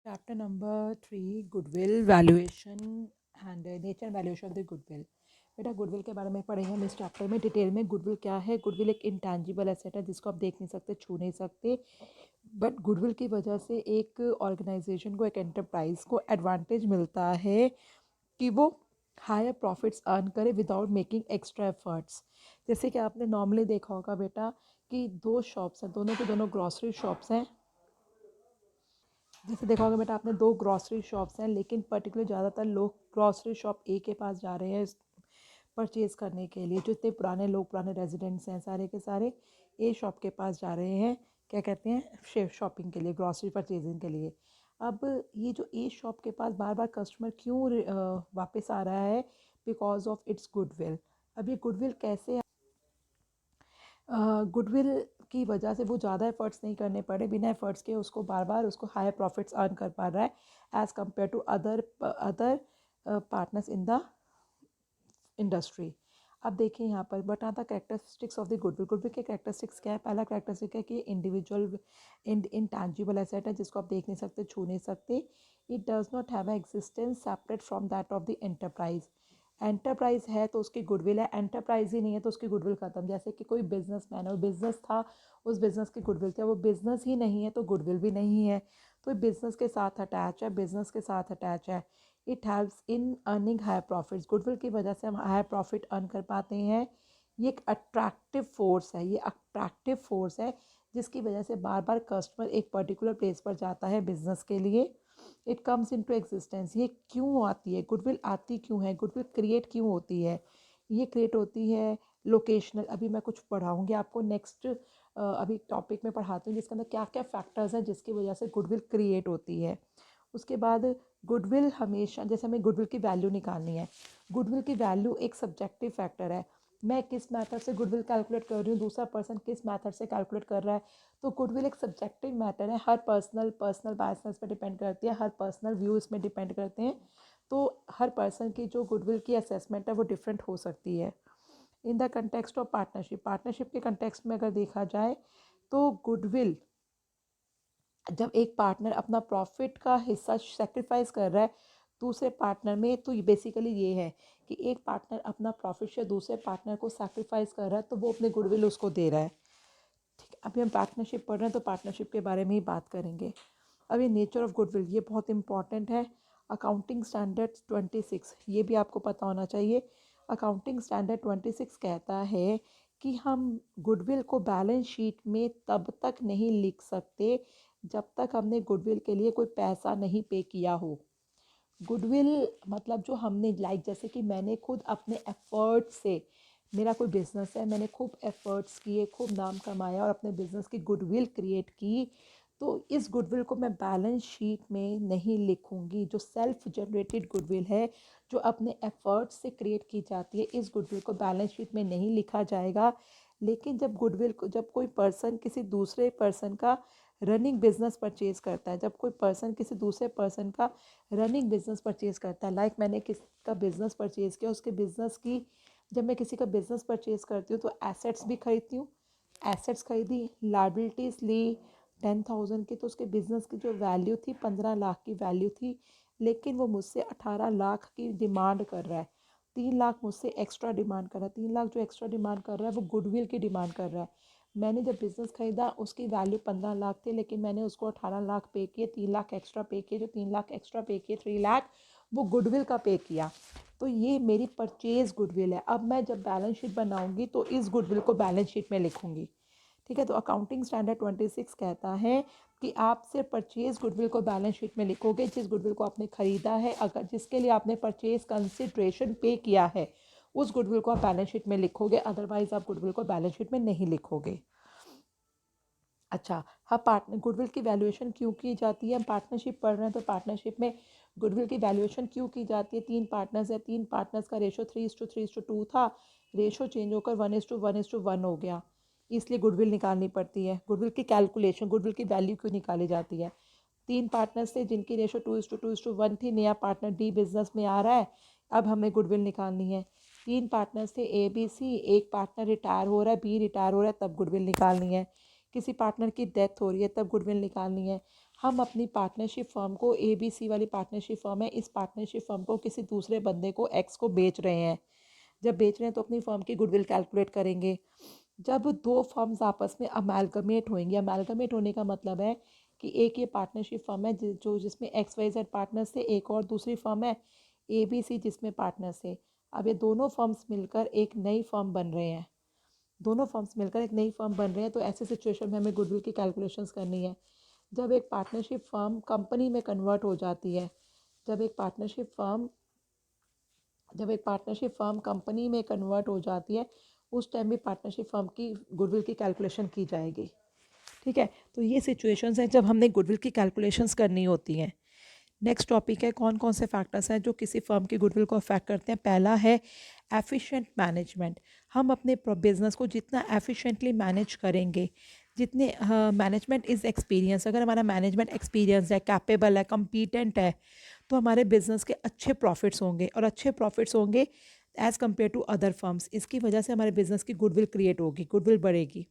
Chapter number 3 Goodwill Valuation and Nature and Valuation of the Goodwill। बेटा goodwill के बारे में पढ़ेंगे हम इस चैप्टर में डिटेल में। गुडविल क्या है? गुडविल एक इंटैंजिबल एसेट है जिसको आप देख नहीं सकते, छू नहीं सकते, बट गुडविल की वजह से एक ऑर्गेनाइजेशन को, एक एंटरप्राइज को एडवांटेज मिलता है कि वो हायर प्रॉफिट्स अर्न करे विदाउट मेकिंग एक्स्ट्रा एफर्ट्स। जैसे कि आपने नॉर्मली देखा होगा बेटा कि दो शॉप्स हैं, दोनों के दोनों ग्रॉसरी शॉप्स हैं। जैसे देखा होगा बेटा आपने, दो ग्रॉसरी शॉप्स हैं, लेकिन पर्टिकुलर ज़्यादातर लोग ग्रॉसरी शॉप ए के पास जा रहे हैं परचेज़ करने के लिए। जो इतने पुराने लोग, पुराने रेजिडेंट्स हैं, सारे के सारे ए शॉप के पास जा रहे हैं, क्या कहते हैं, शॉपिंग के लिए, ग्रॉसरी परचेजिंग के लिए। अब ये जो ए शॉप के पास बार बार कस्टमर क्यों वापस आ रहा है? Because of its goodwill. अब ये गुडविल कैसे? गुडविल की वजह से वो ज़्यादा एफर्ट्स नहीं करने पड़े, बिना एफर्ट्स के उसको बार बार उसको हायर प्रॉफिट्स अर्न कर पा रहा है as compared to other partners in the industry. अब देखिए यहाँ पर but are the characteristics of the goodwill. Goodwill के कैरेक्टरिस्टिक्स क्या है? पहला कैरेक्टरिस्टिक है कि इंडिविजुअल इंटैंजिबल एसेट है जिसको आप देख नहीं सकते, छू नहीं सकते। It does not have existence separate from that of the enterprise. Enterprise है तो उसकी गुडविल है, एंटरप्राइज ही नहीं है तो उसकी गुडविल खत्म। जैसे कि कोई बिजनेसमैन है और बिजनेस था, उस बिजनेस की गुडविल थी, वो बिजनेस ही नहीं है तो गुडविल भी नहीं है। तो बिजनेस के साथ अटैच है, बिजनेस के साथ अटैच है। It helps in earning higher profits. Goodwill की वजह से हम हायर प्रॉफिट अर्न कर पाते हैं। ये एक अट्रैक्टिव फोर्स है, ये अट्रैक्टिव फोर्स है जिसकी वजह से बार बार कस्टमर एक पर्टिकुलर प्लेस पर जाता है बिजनेस के लिए। It comes into existence. ये क्यों आती है गुडविल? आती क्यों है गुडविल? क्रिएट क्यों होती है? ये क्रिएट होती है लोकेशनल। अभी मैं कुछ पढ़ाऊँगी आपको नेक्स्ट, अभी टॉपिक में पढ़ाती हूँ जिसके अंदर क्या क्या फैक्टर्स हैं जिसकी वजह से गुडविल क्रिएट होती है। उसके बाद गुडविल हमेशा, जैसे हमें गुडविल की वैल्यू निकालनी है, गुडविल की वैल्यू एक सब्जेक्टिव फैक्टर है। मैं किस मेथड से गुडविल कैलकुलेट कर रही हूँ, दूसरा पर्सन किस मेथड से कैलकुलेट कर रहा है, तो गुडविल एक सब्जेक्टिव मैटर है। हर पर्सनल बायसनेस पे डिपेंड करती है, हर पर्सनल व्यू इसमें डिपेंड करते हैं। तो हर पर्सन की जो गुडविल की असेसमेंट है वो डिफरेंट हो सकती है। In the context of partnership, partnership के कंटेक्स्ट में अगर देखा जाए तो गुडविल, जब एक पार्टनर अपना प्रॉफिट का हिस्सा सेक्रीफाइस कर रहा है दूसरे पार्टनर में, तो ये बेसिकली ये है कि एक पार्टनर अपना प्रॉफिट शेयर दूसरे पार्टनर को सेक्रीफाइस कर रहा है तो वो अपने गुडविल उसको दे रहा है। ठीक है, अभी हम पार्टनरशिप पढ़ रहे हैं तो पार्टनरशिप के बारे में ही बात करेंगे। अब ये नेचर ऑफ गुडविल, ये बहुत इंपॉर्टेंट है। अकाउंटिंग स्टैंडर्ड 26, ये भी आपको पता होना चाहिए। अकाउंटिंग स्टैंडर्ड 26 कहता है कि हम गुडविल को बैलेंस शीट में तब तक नहीं लिख सकते जब तक हमने गुडविल के लिए कोई पैसा नहीं पे किया हो। गुडविल मतलब जो हमने, लाइक जैसे कि मैंने खुद अपने एफर्ट से, मेरा कोई बिजनेस है, मैंने खूब एफर्ट्स किए, खूब नाम कमाया और अपने बिजनेस की गुडविल क्रिएट की, तो इस गुडविल को मैं बैलेंस शीट में नहीं लिखूंगी। जो सेल्फ जनरेटेड गुडविल है, जो अपने एफर्ट्स से क्रिएट की जाती है, इस गुडविल को बैलेंस शीट में नहीं लिखा जाएगा। लेकिन जब गुडविल को, जब कोई पर्सन किसी दूसरे पर्सन का रनिंग बिजनेस परचेज करता है, जब कोई पर्सन किसी दूसरे पर्सन का रनिंग बिजनेस परचेज करता है, लाइक मैंने किसी का बिजनेस परचेज किया, उसके बिजनेस की, जब मैं किसी का बिजनेस परचेज करती हूँ तो एसेट्स भी खरीदती हूँ, एसेट्स खरीदी, लाइबिलिटीज़ ली 10,000 की, तो उसके बिज़नेस की जो वैल्यू थी 15 लाख की वैल्यू थी, लेकिन वो मुझसे 18 लाख की डिमांड कर रहा है। 3 लाख मुझसे एक्स्ट्रा डिमांड कर रहा है। 3 लाख जो एक्स्ट्रा डिमांड कर रहा है वो गुडविल की डिमांड कर रहा है। मैंने जब बिज़नेस खरीदा उसकी वैल्यू 15 लाख थी, लेकिन मैंने उसको 18 लाख पे किए, 3 लाख एक्स्ट्रा पे किए। जो 3 लाख एक्स्ट्रा पे किए, 3 लाख वो गुडविल का पे किया। तो ये मेरी परचेज गुडविल है। अब मैं जब बैलेंस शीट बनाऊंगी तो इस गुडविल को बैलेंस शीट में लिखूंगी। ठीक है, तो अकाउंटिंग स्टैंडर्ड 26 कहता है कि आप सिर्फ परचेज गुडविल को बैलेंस शीट में लिखोगे जिस गुडविल को आपने खरीदा है, अगर जिसके लिए आपने परचेज कंसिडरेशन पे किया है, उस गुडविल को आप बैलेंस शीट में लिखोगे, अदरवाइज आप गुडविल को बैलेंस शीट में नहीं लिखोगे। अच्छा, हाँ, पार्टनर गुडविल की वैल्यूएशन क्यों की जाती है? हम पार्टनरशिप पढ़ रहे हैं तो पार्टनरशिप में गुडविल की वैल्यूएशन क्यों की जाती है? 3 पार्टनर्स है, 3 पार्टनर्स का रेशो 3:3:2 था, रेशो चेंज होकर 1:1:1 हो गया, इसलिए गुडविल निकालनी पड़ती है। गुडविल की कैलकुलेशन, गुडविल की वैल्यू क्यों निकाली जाती है? 3 पार्टनर्स थे जिनकी रेशो 2:2:1 थी, नया पार्टनर डी बिजनेस में आ रहा है, अब हमें गुडविल निकालनी है। 3 पार्टनर्स थे ए बी सी, एक पार्टनर रिटायर हो रहा है, बी रिटायर हो रहा है, तब गुडविल निकालनी है। किसी पार्टनर की डेथ हो रही है तब गुडविल निकालनी है। हम अपनी पार्टनरशिप फर्म को, ABC वाली पार्टनरशिप फर्म है, इस पार्टनरशिप फर्म को किसी दूसरे बंदे को X को बेच रहे हैं। जब बेच रहे हैं तो अपनी फर्म की गुडविल कैलकुलेट करेंगे। जब दो फर्म्स आपस में अमेलगमेट होंगी, अमेलगमेट होने का मतलब है कि एक ये पार्टनरशिप फर्म है जो जिसमें XYZ पार्टनर्स थे, एक और दूसरी फर्म है ABC जिसमें पार्टनर्स थे। अब ये दोनों फर्म्स मिलकर एक नई फर्म बन रहे हैं, दोनों फर्म्स मिलकर एक नई फर्म बन रहे हैं। तो ऐसे सिचुएशन में हमें गुडविल की कैलकुलेशंस करनी है। जब एक पार्टनरशिप फर्म कंपनी में कन्वर्ट हो जाती है, जब एक पार्टनरशिप फर्म कंपनी में कन्वर्ट हो जाती है, उस टाइम भी पार्टनरशिप फर्म की गुडविल की कैलकुलेशन की जाएगी। ठीक है, तो ये सिचुएशंस हैं जब हमने गुडविल की कैलकुलेशंस करनी होती हैं। नेक्स्ट टॉपिक है कौन कौन से फैक्टर्स हैं जो किसी फर्म की गुडविल को अफेक्ट करते हैं। पहला है एफिशिएंट मैनेजमेंट। हम अपने बिजनेस को जितना एफिशिएंटली मैनेज करेंगे, जितने मैनेजमेंट इज़ एक्सपीरियंस, अगर हमारा मैनेजमेंट एक्सपीरियंस है, कैपेबल है, कम्पीटेंट है, तो हमारे बिजनेस के अच्छे प्रॉफिट्स होंगे, और अच्छे प्रॉफिट्स होंगे as compared to other firms. इसकी वजह से हमारे बिजनेस की गुडविल क्रिएट होगी, गुडविल बढ़ेगी।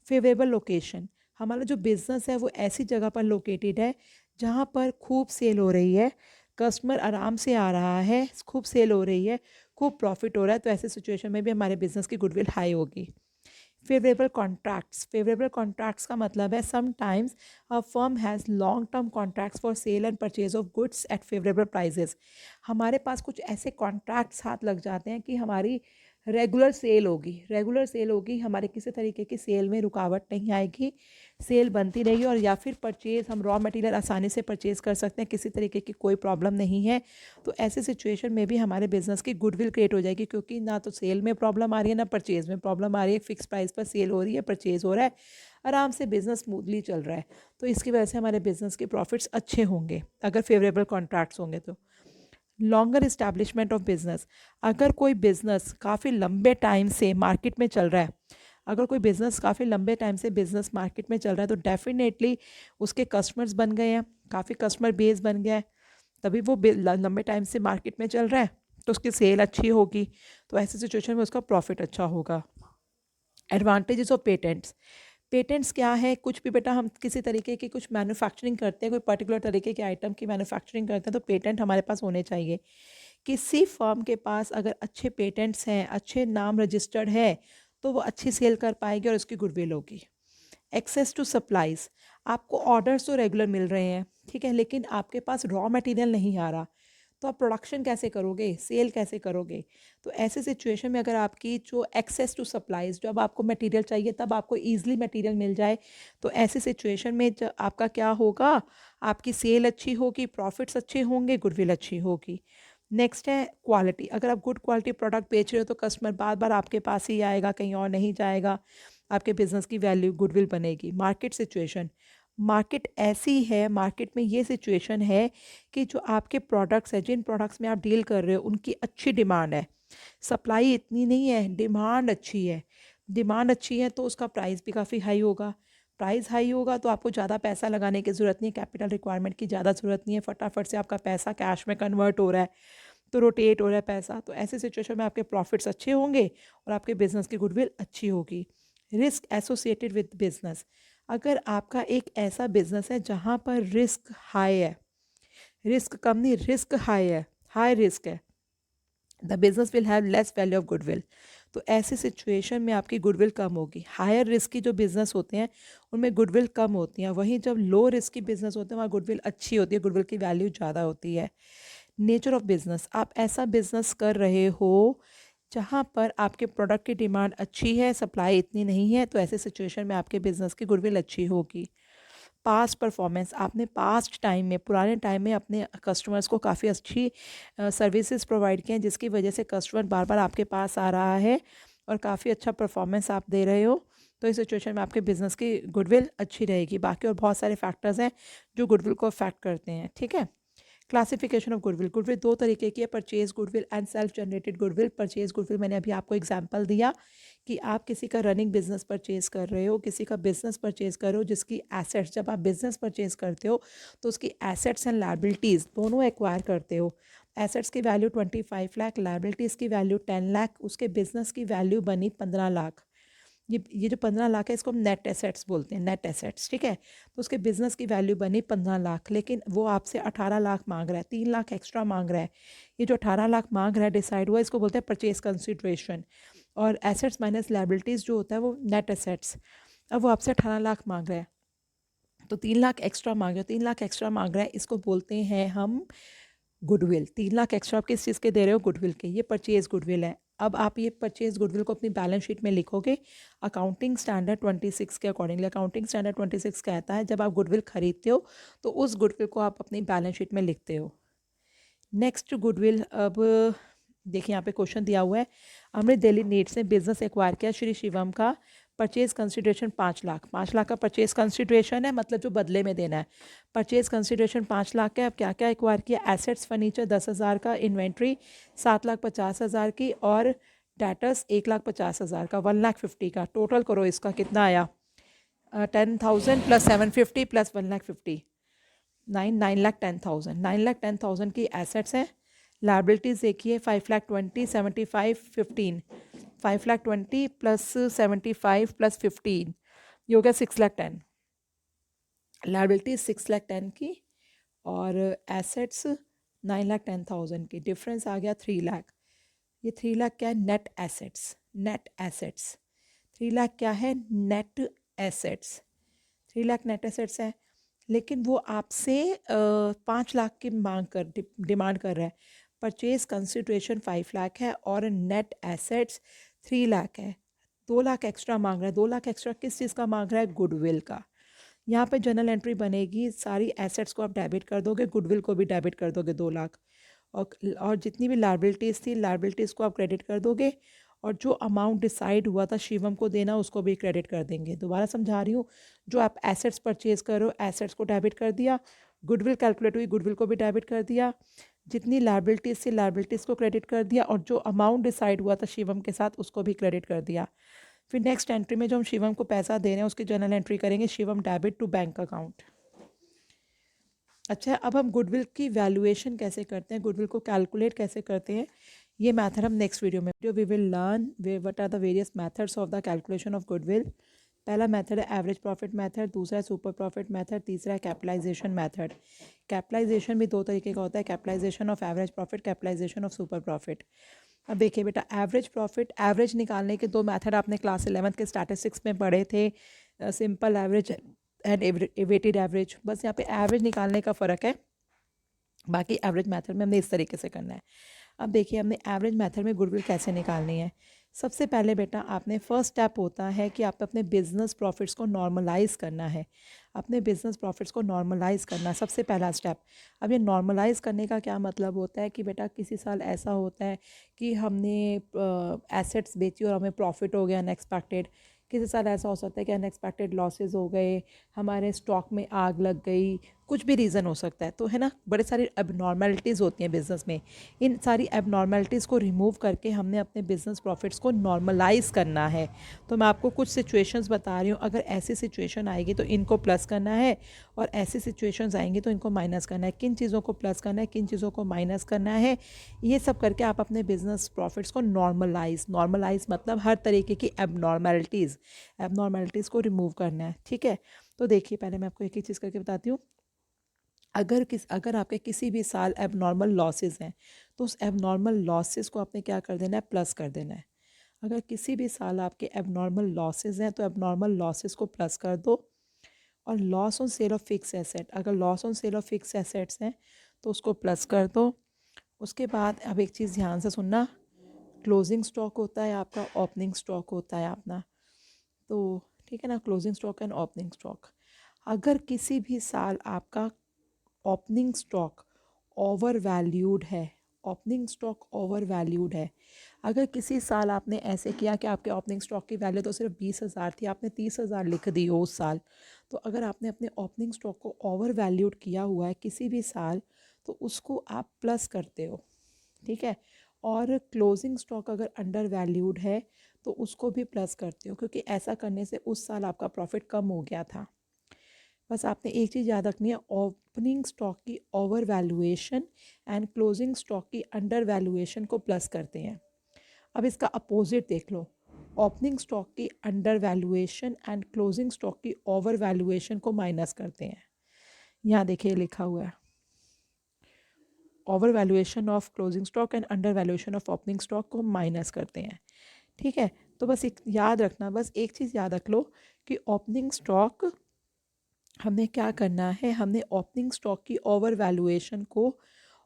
फेवरेबल लोकेशन, हमारा जो बिज़नेस है वो ऐसी जगह पर लोकेटेड है जहाँ पर खूब सेल हो रही है, कस्टमर आराम से आ रहा है, खूब सेल हो रही है, खूब प्रॉफिट हो रहा है, तो ऐसे सिचुएशन में भी हमारे बिजनेस की गुडविल हाई होगी। फेवरेबल कॉन्ट्रैक्ट्स, फेवरेबल कॉन्ट्रैक्ट्स का मतलब है sometimes a firm has long term contracts for sale and purchase of goods at favourable prices. हमारे पास कुछ ऐसे कॉन्ट्रैक्ट्स हाथ लग जाते हैं कि हमारी रेगुलर सेल होगी, रेगुलर सेल होगी, हमारे किसी तरीके की सेल में रुकावट नहीं आएगी, सेल बनती रहेगी, और या फिर परचेज़, हम रॉ मटेरियल आसानी से परचेज़ कर सकते हैं, किसी तरीके की कोई प्रॉब्लम नहीं है। तो ऐसे सिचुएशन में भी हमारे बिजनेस की गुडविल क्रिएट हो जाएगी, क्योंकि ना तो सेल में प्रॉब्लम आ रही है, ना परचेज़ में प्रॉब्लम आ रही है, फिक्स प्राइस पर सेल हो रही है, परचेज़ हो रहा है, आराम से बिजनेस स्मूथली चल रहा है। तो इसकी वजह से हमारे बिजनेस के प्रॉफिट्स अच्छे होंगे अगर फेवरेबल कॉन्ट्रैक्ट्स होंगे तो। लॉन्गर इस्टेब्लिशमेंट ऑफ बिजनेस, अगर कोई बिजनेस काफ़ी लंबे टाइम से मार्केट में चल रहा है, अगर कोई बिज़नेस काफ़ी लंबे टाइम से बिज़नेस मार्केट में चल रहा है, तो डेफिनेटली उसके कस्टमर्स बन गए हैं, काफ़ी कस्टमर बेस बन गया है, तभी वो लंबे टाइम से मार्केट में चल रहा है, तो उसकी सेल अच्छी होगी, तो ऐसी सिचुएशन में उसका प्रॉफिट अच्छा होगा। एडवांटेजेस ऑफ पेटेंट्स, पेटेंट्स क्या है, कुछ भी बेटा हम किसी तरीके की कुछ मैन्युफैक्चरिंग करते हैं, कोई पर्टिकुलर तरीके के आइटम की मैन्युफैक्चरिंग करते हैं, तो पेटेंट हमारे पास होने चाहिए। किसी फर्म के पास अगर अच्छे पेटेंट्स हैं, अच्छे नाम रजिस्टर्ड है, तो वो अच्छी सेल कर पाएगी और उसकी गुडविल होगी। एक्सेस टू सप्लाईज, आपको ऑर्डर्स तो रेगुलर मिल रहे हैं, ठीक है, लेकिन आपके पास रॉ मटेरियल नहीं आ रहा, तो आप प्रोडक्शन कैसे करोगे, सेल कैसे करोगे। तो ऐसे सिचुएशन में अगर आपकी जो एक्सेस टू सप्लाईज, जब आपको मटेरियल चाहिए तब आपको ईजिली मटेरियल मिल जाए, तो ऐसे सिचुएशन में आपका क्या होगा, आपकी सेल अच्छी होगी, प्रॉफिट्स अच्छे होंगे, गुडविल अच्छी होगी। नेक्स्ट है क्वालिटी, अगर आप गुड क्वालिटी प्रोडक्ट बेच रहे हो तो कस्टमर बार बार आपके पास ही आएगा, कहीं और नहीं जाएगा, आपके बिजनेस की वैल्यू गुडविल बनेगी। मार्केट सिचुएशन, मार्केट ऐसी है, मार्केट में ये सिचुएशन है कि जो आपके प्रोडक्ट्स हैं, जिन प्रोडक्ट्स में आप डील कर रहे हो, उनकी अच्छी डिमांड है, सप्लाई इतनी नहीं है, डिमांड अच्छी है, डिमांड अच्छी है तो उसका प्राइस भी काफ़ी हाई होगा, प्राइस हाई होगा तो आपको ज़्यादा पैसा लगाने की ज़रूरत नहीं है, कैपिटल रिक्वायरमेंट की ज़्यादा ज़रूरत नहीं है, फटाफट से आपका पैसा कैश में कन्वर्ट हो रहा है, तो रोटेट हो रहा है पैसा, तो ऐसे सिचुएशन में आपके प्रॉफिट्स अच्छे होंगे और आपके बिजनेस की गुडविल अच्छी होगी। रिस्क एसोसिएटेड विद बिजनेस, अगर आपका एक ऐसा बिजनेस है जहाँ पर रिस्क हाई है, रिस्क कम नहीं, रिस्क हाई है, हाई रिस्क है, the business will have less value of goodwill, तो ऐसी सिचुएशन में आपकी गुडविल कम होगी। हायर रिस्क की जो बिजनेस होते हैं उनमें गुडविल कम होती हैं, वहीं जब लो रिस्क की बिजनेस होते हैं वहाँ गुडविल अच्छी होती है, गुडविल की वैल्यू ज़्यादा होती है। नेचर ऑफ बिजनेस, आप ऐसा बिजनेस कर रहे हो जहाँ पर आपके प्रोडक्ट की डिमांड अच्छी है, सप्लाई इतनी नहीं है, तो ऐसे सिचुएशन में आपके बिजनेस की गुडविल अच्छी होगी। पास्ट परफॉर्मेंस, आपने पास्ट टाइम में, पुराने टाइम में अपने कस्टमर्स को काफ़ी अच्छी सर्विसेज प्रोवाइड किए हैं, जिसकी वजह से कस्टमर बार बार आपके पास आ रहा है और काफ़ी अच्छा परफॉर्मेंस आप दे रहे हो, तो इस सिचुएशन में आपके बिजनेस की गुडविल अच्छी रहेगी। बाकी और बहुत सारे फैक्टर्स हैं जो गुडविल को अफेक्ट करते हैं, ठीक है। क्लासिफिकेशन ऑफ गुडविल, गुडविल दो तरीके की है, purchase goodwill and self generated goodwill. Purchase goodwill मैंने अभी आपको एग्जांपल दिया कि आप किसी का रनिंग बिजनेस परचेज कर रहे हो, किसी का बिजनेस परचेज कर रहे हो जिसकी एसेट्स, जब आप बिजनेस परचेज करते हो तो उसकी एसेट्स एंड लायबिलिटीज़ दोनों एक्वायर करते हो। एसेट्स की वैल्यू 25 लाख, लायबिलिटीज़ की वैल्यू 10 लाख, उसके बिजनेस की वैल्यू बनी 15 लाख। ये जो 15 लाख है इसको हम नेट एसेट्स बोलते हैं, नेट एसेट्स, ठीक है। तो उसके बिजनेस की वैल्यू बनी 15 लाख, लेकिन वो आपसे 18 लाख मांग रहा है, 3 लाख एक्स्ट्रा मांग रहा है। ये जो 18 लाख मांग रहा है डिसाइड हुआ, इसको बोलते हैं परचेज कंसिडरेशन। और एसेट्स माइनस लायबिलिटीज़ जो होता है वो नेट एसेट्स। अब वो आपसे 18 लाख मांग रहा है, तो 3 लाख एक्स्ट्रा मांग रहे हो, 3 लाख एक्स्ट्रा मांग रहा है, इसको बोलते हैं हम गुडविल। 3 लाख एक्स्ट्रा आप किस चीज़ के दे रहे हो? गुडविल के। ये परचेज गुडविल है। अब आप ये परचेज गुडविल को अपनी बैलेंस शीट में लिखोगे अकाउंटिंग स्टैंडर्ड 26 के अकॉर्डिंगली। अकाउंटिंग स्टैंडर्ड 26 कहता है जब आप गुडविल खरीदते हो तो उस गुडविल को आप अपनी बैलेंस शीट में लिखते हो। नेक्स्ट गुडविल, अब देखिए यहाँ पे क्वेश्चन दिया हुआ है, अमृत डेली नीड्स ने बिजनेस एक्वायर किया श्री शिवम का, परचेज कंसिडरेशन 5 लाख। 5 लाख का परचेज कंसिडरेशन है, मतलब जो बदले में देना है। परचेज कंसिडरेशन 5 लाख का है। अब क्या क्या एक्वायर किया? एसेट्स फर्नीचर 10,000 का, इन्वेंट्री 7,50,000 की, और डेटर्स 1,50,000 का, 1,50,000 का। टोटल करो इसका कितना आया? 10,000 प्लस 750 प्लस 1,50,000, 9,10,000। 9,10,000 की एसेट्स हैं। लाइबिलिटीज़ देखिए 5,20,000 75 15, 5,20,000 प्लस 75 प्लस 15, ये हो गया 6,10,000। लाइबिलिटीज 6,10,000 की और एसेट्स 9,10,000 की, डिफरेंस आ गया 3 लाख। ये 3 लाख क्या है? Net assets. Net assets 3 lakh क्या है? Net assets. 3 lakh net assets है, लेकिन वो आपसे 5 लाख की मांग कर डिमांड कर रहा है। परचेज कंसिडरेशन 5 लाख है और नेट एसेट्स 3 लाख है। 2 लाख एक्स्ट्रा मांग रहा है। 2 लाख एक्स्ट्रा किस चीज़ का मांग रहा है? गुडविल का। यहाँ पे जर्नल एंट्री बनेगी, सारी एसेट्स को आप डेबिट कर दोगे, गुडविल को भी डेबिट कर दोगे 2 लाख, और जितनी भी लायबिलिटीज़ थी लायबिलिटीज़ को आप क्रेडिट कर दोगे, और जो अमाउंट डिसाइड हुआ था शिवम को देना उसको भी क्रेडिट कर देंगे। दोबारा समझा रही हूँ, जो आप एसेट्स परचेज करो एसेट्स को डेबिट कर दिया, गुडविल कैलकुलेट हुई गुडविल को भी डेबिट कर दिया, जितनी लायबिलिटीज़ थी लायबिलिटीज़ को क्रेडिट कर दिया, और जो अमाउंट डिसाइड हुआ था शिवम के साथ उसको भी क्रेडिट कर दिया। फिर नेक्स्ट एंट्री में जो हम शिवम को पैसा दे रहे हैं उसकी जर्नल एंट्री करेंगे, Shivam debit to bank account. अच्छा, अब हम गुडविल की वैल्यूएशन कैसे करते हैं, गुडविल को कैलकुलेट कैसे करते हैं, ये मैथड हम नेक्स्ट वीडियो में we will learn what are the various methods of the calculation of goodwill. पहला मेथड है एवरेज प्रॉफिट मेथड, दूसरा है सुपर प्रॉफिट मेथड, तीसरा है कैपिटलाइजेशन मेथड। कैपिटलाइजेशन भी दो तरीके का होता है, capitalisation of average profit, capitalisation of super profit. अब देखिए बेटा, एवरेज प्रॉफिट, एवरेज निकालने के दो मेथड आपने क्लास 11th के स्टैटिस्टिक्स में पढ़े थे, simple average and weighted average. बस यहाँ पे एवरेज निकालने का फ़र्क है, बाकी एवरेज मेथड में हमने इस तरीके से करना है। अब देखिए हमने एवरेज मेथड में गुडविल कैसे निकालनी है। सबसे पहले बेटा आपने फर्स्ट स्टेप होता है कि आप अपने बिजनेस प्रॉफिट्स को नॉर्मलाइज करना है। अपने बिजनेस प्रॉफिट्स को नॉर्मलाइज करना सबसे पहला स्टेप। अब ये नॉर्मलाइज करने का क्या मतलब होता है कि बेटा किसी साल ऐसा होता है कि हमने एसेट्स बेची और हमें प्रॉफिट हो गया अनएक्सपेक्टेड, किसी साल ऐसा हो सकता है कि अनएक्सपेक्टेड लॉसेस हो गए, हमारे स्टॉक में आग लग गई, कुछ भी रीज़न हो सकता है, तो है ना, बड़े सारी एबनॉर्मेलिटीज़ होती हैं बिज़नेस में। इन सारी एबनॉर्मेलिटीज़ को रिमूव करके हमने अपने बिजनेस प्रॉफिट्स को नॉर्मलाइज करना है। तो मैं आपको कुछ सिचुएशंस बता रही हूँ, अगर ऐसी सिचुएशन आएगी तो इनको प्लस करना है, और ऐसी सिचुएशंस आएंगी तो इनको माइनस करना है। किन चीज़ों को प्लस करना है, किन चीज़ों को माइनस करना है, ये सब करके आप अपने बिजनेस प्रॉफिट्स को नॉर्मलाइज मतलब हर तरीके की एबनॉर्मेलिटीज़ को रिमूव करना है, ठीक है। तो देखिए पहले मैं आपको एक एक चीज़ करके बताती हूँ। अगर आपके किसी भी साल एबनॉर्मल लॉसेस हैं तो उस एबनॉर्मल लॉसेस को आपने क्या कर देना है? प्लस कर देना है। अगर किसी भी साल आपके एबनॉर्मल लॉसेस हैं तो एबनॉर्मल लॉसेस को प्लस कर दो। और loss on sale of fix asset, अगर loss on sale of fix assets हैं तो उसको प्लस कर दो। उसके बाद अब एक चीज़ ध्यान से सुनना, क्लोजिंग स्टॉक होता है आपका, ओपनिंग स्टॉक होता है अपना, तो ठीक है ना, closing stock and opening stock. अगर किसी भी साल आपका ओपनिंग स्टॉक ओवर वैल्यूड है, ओपनिंग स्टॉक ओवर वैल्यूड है, अगर किसी साल आपने ऐसे किया कि आपके ओपनिंग स्टॉक की वैल्यू तो सिर्फ 20,000 थी, आपने 30,000 लिख दी हो उस साल, तो अगर आपने अपने ओपनिंग स्टॉक को ओवर वैल्यूड किया हुआ है किसी भी साल तो उसको आप प्लस करते हो, ठीक है। और क्लोजिंग स्टॉक अगर अंडर वैल्यूड है तो उसको भी प्लस करते हो, क्योंकि ऐसा करने से उस साल आपका प्रॉफिट कम हो गया था। बस आपने एक चीज़ याद रखनी है, ओपनिंग स्टॉक की over valuation and closing stock की अंडर वैल्यूएशन को प्लस करते हैं। अब इसका अपोजिट देख लो, ओपनिंग स्टॉक की under valuation and closing stock की ओवर वैल्यूएशन को माइनस करते हैं। यहाँ देखिए लिखा हुआ है, over valuation of closing stock and under valuation of opening stock को माइनस करते हैं। ठीक है, तो बस एक याद रखना, बस एक चीज़ याद रख लो कि ओपनिंग स्टॉक हमने क्या करना है, हमने ओपनिंग स्टॉक की ओवर वैल्यूएशन को,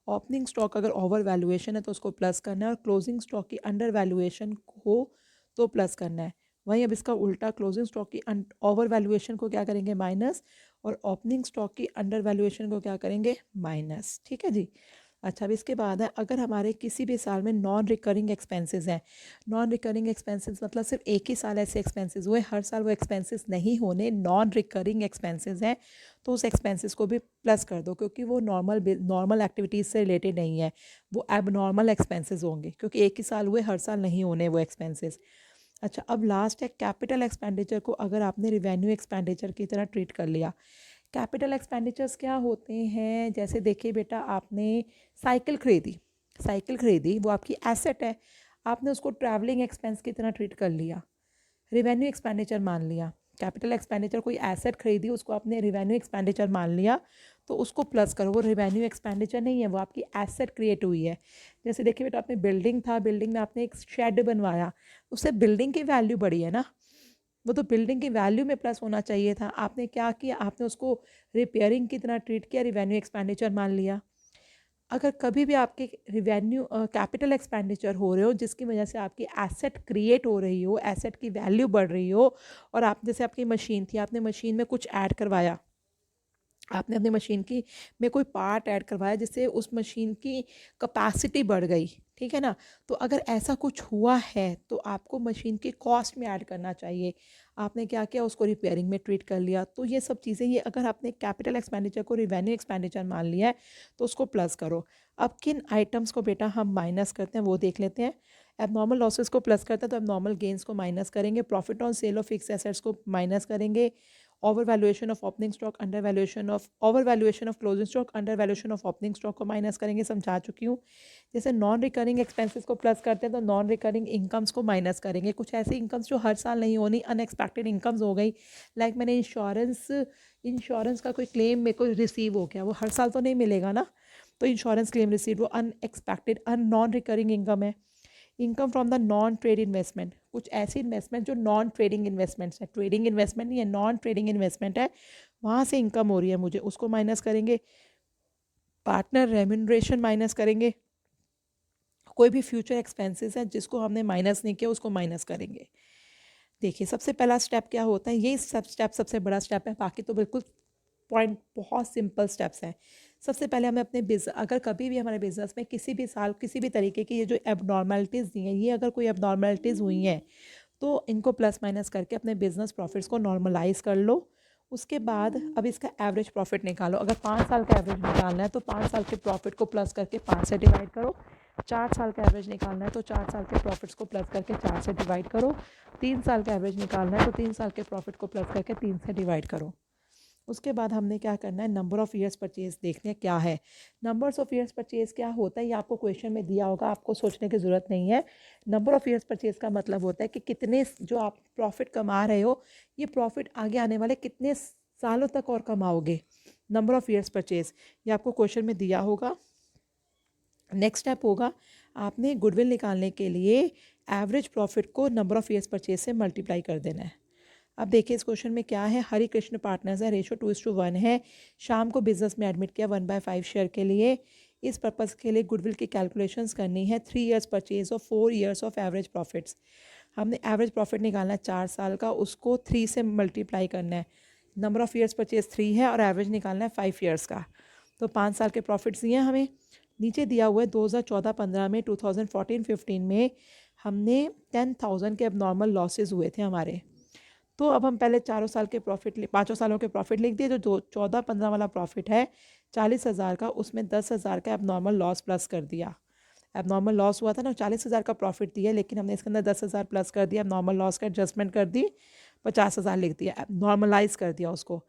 ओपनिंग स्टॉक अगर ओवर वैल्यूएशन है तो उसको प्लस करना है, और क्लोजिंग स्टॉक की अंडर वैल्यूएशन को तो प्लस करना है। वहीं अब इसका उल्टा, क्लोजिंग स्टॉक की ओवर वैल्यूएशन को क्या करेंगे, माइनस, और ओपनिंग स्टॉक की अंडर वैल्यूएशन को क्या करेंगे, माइनस। ठीक है जी। अच्छा, अब इसके बाद है, अगर हमारे किसी भी साल में नॉन रिकरिंग एक्सपेंसेस हैं, नॉन रिकरिंग एक्सपेंसेस मतलब सिर्फ एक ही साल ऐसे एक्सपेंसेस हुए, हर साल वो एक्सपेंसेस नहीं होने, नॉन रिकरिंग एक्सपेंसेस हैं, तो उस एक्सपेंसेस को भी प्लस कर दो, क्योंकि वो नॉर्मल एक्टिविटीज़ से रिलेटेड नहीं है, वो एब नॉर्मल एक्सपेंसेस होंगे, क्योंकि एक ही साल हुए, हर साल नहीं होने वो एक्सपेंसेस। अच्छा, अब लास्ट है कैपिटल एक्सपेंडिचर को अगर आपने रिवेन्यू एक्सपेंडिचर की तरह ट्रीट कर लिया। कैपिटल एक्सपेंडिचर्स क्या होते हैं, जैसे देखिए बेटा, आपने साइकिल खरीदी, साइकिल खरीदी, वो आपकी एसेट है, आपने उसको ट्रैवलिंग एक्सपेंस की तरह ट्रीट कर लिया, रिवेन्यू एक्सपेंडिचर मान लिया। कैपिटल एक्सपेंडिचर, कोई एसेट खरीदी, उसको आपने रिवेन्यू एक्सपेंडिचर मान लिया, तो उसको प्लस करो, वो रिवेन्यू एक्सपेंडिचर नहीं है, वो आपकी एसेट क्रिएट हुई है। जैसे देखिए बेटा, आपने बिल्डिंग था, बिल्डिंग में आपने एक शेड बनवाया, उससे बिल्डिंग की वैल्यू बढ़ी है ना, वो तो बिल्डिंग की वैल्यू में प्लस होना चाहिए था, आपने क्या किया, आपने उसको रिपेयरिंग की तरह ट्रीट किया, रिवेन्यू एक्सपेंडिचर मान लिया। अगर कभी भी आपके रिवेन्यू कैपिटल एक्सपेंडिचर हो रहे हो जिसकी वजह से आपकी एसेट क्रिएट हो रही हो, एसेट की वैल्यू बढ़ रही हो, और आप जैसे आपकी मशीन थी, आपने मशीन में कुछ ऐड करवाया, आपने अपनी मशीन की में कोई पार्ट ऐड करवाया जिससे उस मशीन की कैपेसिटी बढ़ गई, ठीक है ना, तो अगर ऐसा कुछ हुआ है तो आपको मशीन की कॉस्ट में ऐड करना चाहिए। आपने क्या किया, उसको रिपेयरिंग में ट्रीट कर लिया। तो ये सब चीज़ें, ये अगर आपने कैपिटल एक्सपेंडिचर को रिवेन्यू एक्सपेंडिचर मान लिया है तो उसको प्लस करो। अब किन आइटम्स को बेटा हम माइनस करते हैं वो देख लेते हैं। एबनॉर्मल लॉसेस को प्लस करते हैं तो एबनॉर्मल गेंस को माइनस करेंगे, profit on sale of fix assets को माइनस करेंगे, over valuation of opening stock, under valuation of, over valuation of closing stock, under valuation of opening stock को minus करेंगे, समझा चुकी हूँ। जैसे नॉन रिकरिंग एक्सपेंसेस को प्लस करते हैं तो नॉन रिकरिंग इनकम्स को माइनस करेंगे, कुछ ऐसी इनकम्स जो हर साल नहीं होनी, अनएक्सपेक्टेड इनकम्स हो गई, लाइक मैंने इंश्योरेंस का कोई क्लेम मेरे को रिसीव हो गया, वो हर साल तो नहीं मिलेगा ना, तो इंश्योरेंस क्लेम रिसीव, वो अनएक्सपेक्टेड नॉन रिकरिंग इनकम है। Income from the non trade investment, कुछ ऐसी इन्वेस्टमेंट जो नॉन ट्रेडिंग इन्वेस्टमेंट्स है, ट्रेडिंग इन्वेस्टमेंट नहीं है, नॉन ट्रेडिंग इन्वेस्टमेंट है, वहाँ से इनकम हो रही है मुझे, उसको माइनस करेंगे। पार्टनर रेम्यूनरेशन माइनस करेंगे, कोई भी फ्यूचर एक्सपेंसेस है जिसको हमने माइनस नहीं किया उसको माइनस करेंगे। देखिए, सबसे पहला स्टेप क्या होता है, ये सब स्टेप सबसे बड़ा स्टेप है, बाकी तो बिल्कुल पॉइंट बहुत सिंपल स्टेप्स हैं। सबसे पहले हमें अपने बिजनेस, अगर कभी भी हमारे बिजनेस में किसी भी साल किसी भी तरीके की ये जो एबनॉर्मलिटीज़ दी हैं, ये अगर कोई एबनॉर्मलिटीज़ हुई हैं तो इनको प्लस माइनस करके अपने बिजनेस प्रॉफिट्स को नॉर्मलाइज कर लो। उसके बाद अब इसका एवरेज प्रॉफिट निकालो, अगर 5 साल का एवरेज निकालना है तो 5 साल के प्रॉफिट को प्लस करके 5 से डिवाइड करो, 4 साल का एवरेज निकालना है तो 4 साल के प्रॉफिट्स को प्लस करके 4 से डिवाइड करो, 3 साल का एवरेज निकालना है तो 3 साल के प्रॉफिट को प्लस करके 3 से डिवाइड करो। उसके बाद हमने क्या करना है, नंबर ऑफ़ ईयर्स परचेज देखने हैं क्या है। नंबर्स ऑफ़ ईयर्स परचेज क्या होता है, ये आपको क्वेश्चन में दिया होगा, आपको सोचने की ज़रूरत नहीं है। नंबर ऑफ़ ईयर्स परचेज का मतलब होता है कि कितने जो आप प्रॉफिट कमा रहे हो, ये प्रॉफिट आगे आने वाले कितने सालों तक और कमाओगे। नंबर ऑफ़ ईयर्स परचेज ये आपको क्वेश्चन में दिया होगा। नेक्स्ट स्टेप होगा, आपने गुडविल निकालने के लिए एवरेज प्रॉफिट को नंबर ऑफ़ ईयर्स परचेज से मल्टीप्लाई कर देना है। अब देखिए इस क्वेश्चन में क्या है, हरि कृष्ण पार्टनर्स है, रेशो 2:1 है, शाम को बिजनेस में एडमिट किया 1/5 शेयर के लिए। इस पर्पज़ के लिए गुडविल की कैलकुलेशंस करनी है, 3 ईयर्स परचेज और 4 ईयर्स ऑफ एवरेज प्रॉफिट्स। हमने एवरेज प्रॉफिट निकालना है 4 साल का, उसको 3 से मल्टीप्लाई करना है। नंबर ऑफ़ ईयर्स परचेज 3 है और एवरेज निकालना है 5 ईयर्स का, तो 5 साल के प्रॉफिट्स दिए हैं हमें। नीचे दिया हुआ है 2014-15 में, 2014-15 में हमने 10,000 के अब लॉसेज हुए थे हमारे। तो अब हम पहले 4 साल के प्रॉफिट 5 सालों के प्रॉफिट लिख दिए, जो 14-15 वाला प्रॉफिट है 40,000 का, उसमें 10,000 का एबनॉर्मल लॉस प्लस कर दिया। एबनॉर्मल लॉस हुआ था ना, 40,000 का प्रॉफिट दिया, लेकिन हमने इसके अंदर 10,000 प्लस कर दिया, एबनॉर्मल लॉस का एडजस्टमेंट कर दी, 50,000 लिख दिया, नॉर्मलाइज कर दिया उसको।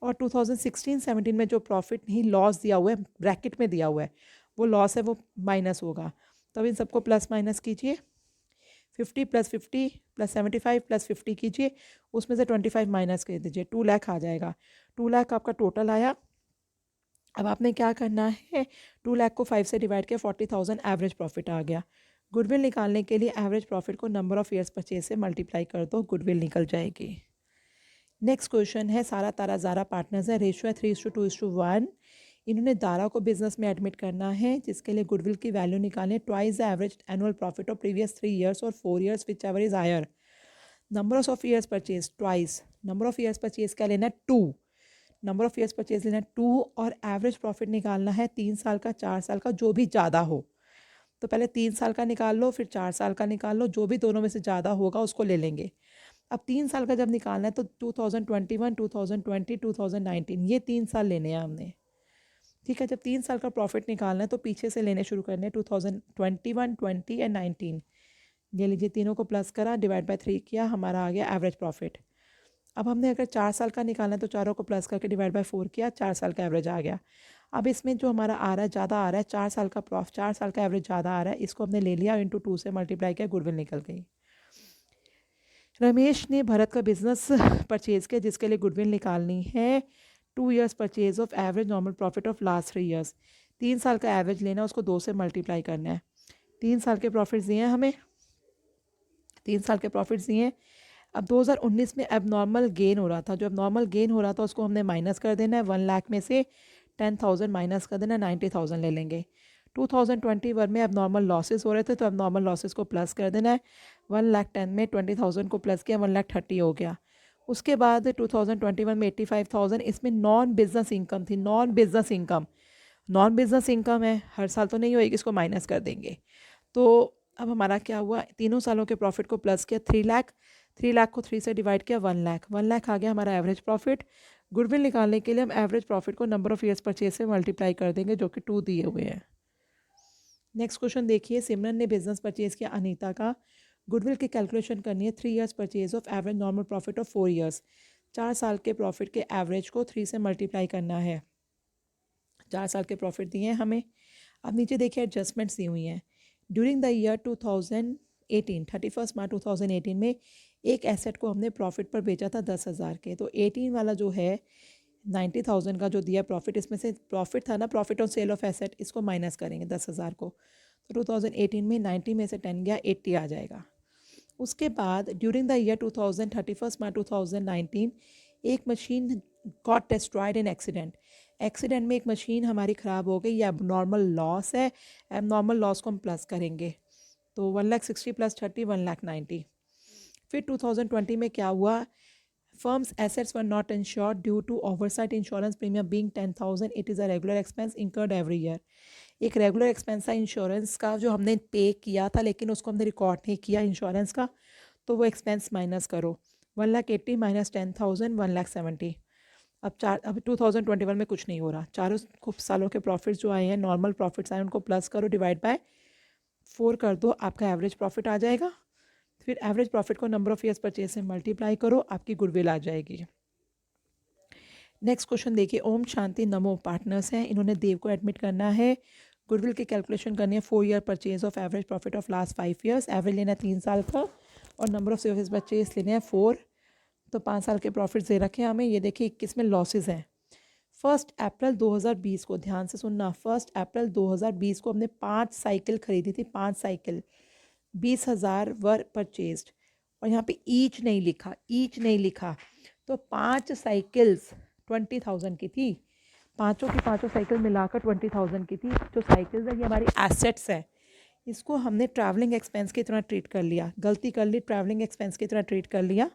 और 2016-17 में जो प्रॉफिट नहीं लॉस दिया हुआ है, ब्रैकेट में दिया हुआ है, वो लॉस है, वो माइनस होगा। तो अब इन सबको प्लस माइनस कीजिए, 50 + 50 + 75 + 50 कीजिए, उसमें से 25 माइनस कर दीजिए, 2 लाख आ जाएगा। 2 लाख आपका टोटल आया। अब आपने क्या करना है, 2 लाख को 5 से डिवाइड किया, 40,000 एवरेज प्रॉफिट आ गया। गुडविल निकालने के लिए एवरेज प्रॉफिट को नंबर ऑफ़ ईयर्स परचेज से मल्टीप्लाई कर दो, गुडविल निकल जाएगी। नेक्स्ट क्वेश्चन है, सारा तारा ज़ारा पार्टनर्स है, रेशियो है 3:2:1। इन्होंने दारा को बिजनेस में एडमिट करना है, जिसके लिए गुडविल की वैल्यू निकालें, twice the average annual profit of previous 3 years और 4 years whichever is higher. Number of years purchase twice, number of years purchase क्या लेना है, 2, नंबर ऑफ ईयर्स परचेज लेना है 2, और एवरेज प्रॉफिट निकालना है 3 साल का, 4 साल का, जो भी ज़्यादा हो। तो पहले 3 साल का निकाल लो, फिर 4 साल का निकाल लो, जो भी दोनों में से ज़्यादा होगा उसको ले लेंगे। अब 3 साल का जब निकालना है तो 2021, 2020, 2019, ये 3 साल लेने हैं हमने। ठीक है, जब 3 साल का प्रॉफिट निकालना है तो पीछे से लेने शुरू करने हैं, 2021, 20 एंड 19। ले लीजिए, तीनों को प्लस करा, डिवाइड बाय 3 किया, हमारा आ गया एवरेज प्रॉफिट। अब हमने अगर 4 साल का निकालना है तो चारों को प्लस करके डिवाइड बाय 4 किया, 4 साल का एवरेज आ गया। अब इसमें जो हमारा आ रहा है, ज़्यादा आ रहा है, 4 साल का 4 साल का एवरेज ज़्यादा आ रहा है, इसको हमने ले लिया, इंटू 2 से मल्टीप्लाई किया, गुडविल निकल गई। रमेश ने भरत का बिजनेस परचेज किया, जिसके लिए गुडविल निकालनी है, 2 years purchase of average normal profit of last 3 years. 3 साल का एवरेज लेना है, उसको 2 से मल्टीप्लाई करना है। 3 साल के प्रॉफिट्स दिए हैं हमें, 3 साल के प्रॉफिट्स दिए हैं। अब 2019 में एबनॉर्मल गेन हो रहा था, जो एबनॉर्मल गेन हो रहा था उसको हमने माइनस कर देना है, 1 लाख में से 10,000 माइनस कर देना, 90,000 ले लेंगे। 2021 में एबनॉर्मल लॉसेस हो रहे थे, तो एबनॉर्मल लॉसेस को प्लस कर देना है, 1,10,000 में 20,000 को प्लस किया, 1,30,000 हो गया। उसके बाद 2021 में 85,000, इसमें नॉन बिजनेस इनकम थी, non business income, non business income है, हर साल तो नहीं होएगी, इसको माइनस कर देंगे। तो अब हमारा क्या हुआ, तीनों सालों के प्रॉफिट को प्लस किया, 3 लाख, 3 लाख को 3 से डिवाइड किया, 1 लाख, 1 लाख आ गया हमारा एवरेज प्रॉफिट। गुडविल निकालने के लिए हम एवरेज प्रॉफिट को नंबर ऑफ ईयर्स परचेज से मल्टीप्लाई कर देंगे, जो कि 2 दिए हुए हैं। नेक्स्ट क्वेश्चन देखिए, सिमरन ने बिजनेस परचेज किया अनीता का, गुडविल की कैलकुलेशन करनी है, 3 years purchase of average normal profit of 4 years. 4 साल के प्रॉफिट के एवरेज को 3 से मल्टीप्लाई करना है। 4 साल के प्रॉफिट दिए हैं हमें। अब नीचे देखिए एडजस्टमेंट्स दी हुई हैं। ड्यूरिंग द ईयर 2018, 31 मार्च 2018 में एक एसेट को हमने प्रॉफिट पर बेचा था 10,000 के, तो 18 वाला जो है 90,000 का जो दिया प्रॉफिट, इसमें से प्रॉफिट था ना, profit on sale of asset, इसको माइनस करेंगे 10,000 को, तो 2018 में 90 में से 10 गया, 80 आ जाएगा। उसके बाद ड्यूरिंग द ईयर 31 मार्च 2019 एक machine got destroyed in accident, accident में एक मशीन हमारी ख़राब हो गई, ये एबनॉर्मल लॉस है, एबनॉर्मल लॉस को हम प्लस करेंगे, तो 1,60,000 + 30, 1,90,000। फिर 2020 में क्या हुआ, firms assets were not insured due to oversight, insurance premium being 10,000, it is a regular expense incurred every year. एक रेगुलर एक्सपेंस था इंश्योरेंस का, जो हमने पे किया था लेकिन उसको हमने रिकॉर्ड नहीं किया इंश्योरेंस का, तो वो एक्सपेंस माइनस करो, 1,80,000 माइनस 10,000, 1,70,000। अब 2021 में कुछ नहीं हो रहा, चारों खूब सालों के प्रॉफिट्स जो आए हैं, नॉर्मल प्रॉफिट्स आए, उनको प्लस करो, डिवाइड बाय 4 कर दो, आपका एवरेज प्रॉफिट आ जाएगा। फिर एवरेज प्रॉफिट को नंबर ऑफ ईयर्स परचेज से मल्टीप्लाई करो, आपकी गुडविल आ जाएगी। नेक्स्ट क्वेश्चन देखिए, ओम शांति नमो पार्टनर्स हैं, इन्होंने देव को एडमिट करना है, गुडविल की कैलकुलेशन करनी है, 4 year purchase of average profit of last 5 years, average लेना है 3 साल का, और नंबर ऑफ सर्विस परचेज लेने हैं 4, तो 5 साल के प्रॉफिट दे रखे हैं हमें। ये देखिए 21 में लॉसेज हैं। 1 अप्रैल 2020 को, ध्यान से सुनना, 1 अप्रैल 2020 को हमने 5 साइकिल खरीदी थी, 5 साइकिल, 20,000 वर परचेज्ड, और यहाँ पे ईच नहीं लिखा, ईच नहीं लिखा, तो 5 साइकिल्स 20,000 की थी, पाँचों की पाँचों साइकिल मिलाकर 20,000 की थी। जो साइकिल्स है ये हमारी एसेट्स है, इसको हमने ट्रैवलिंग एक्सपेंस की तरह ट्रीट कर लिया, गलती कर ली, ट्रैवलिंग एक्सपेंस की तरह ट्रीट कर लिया।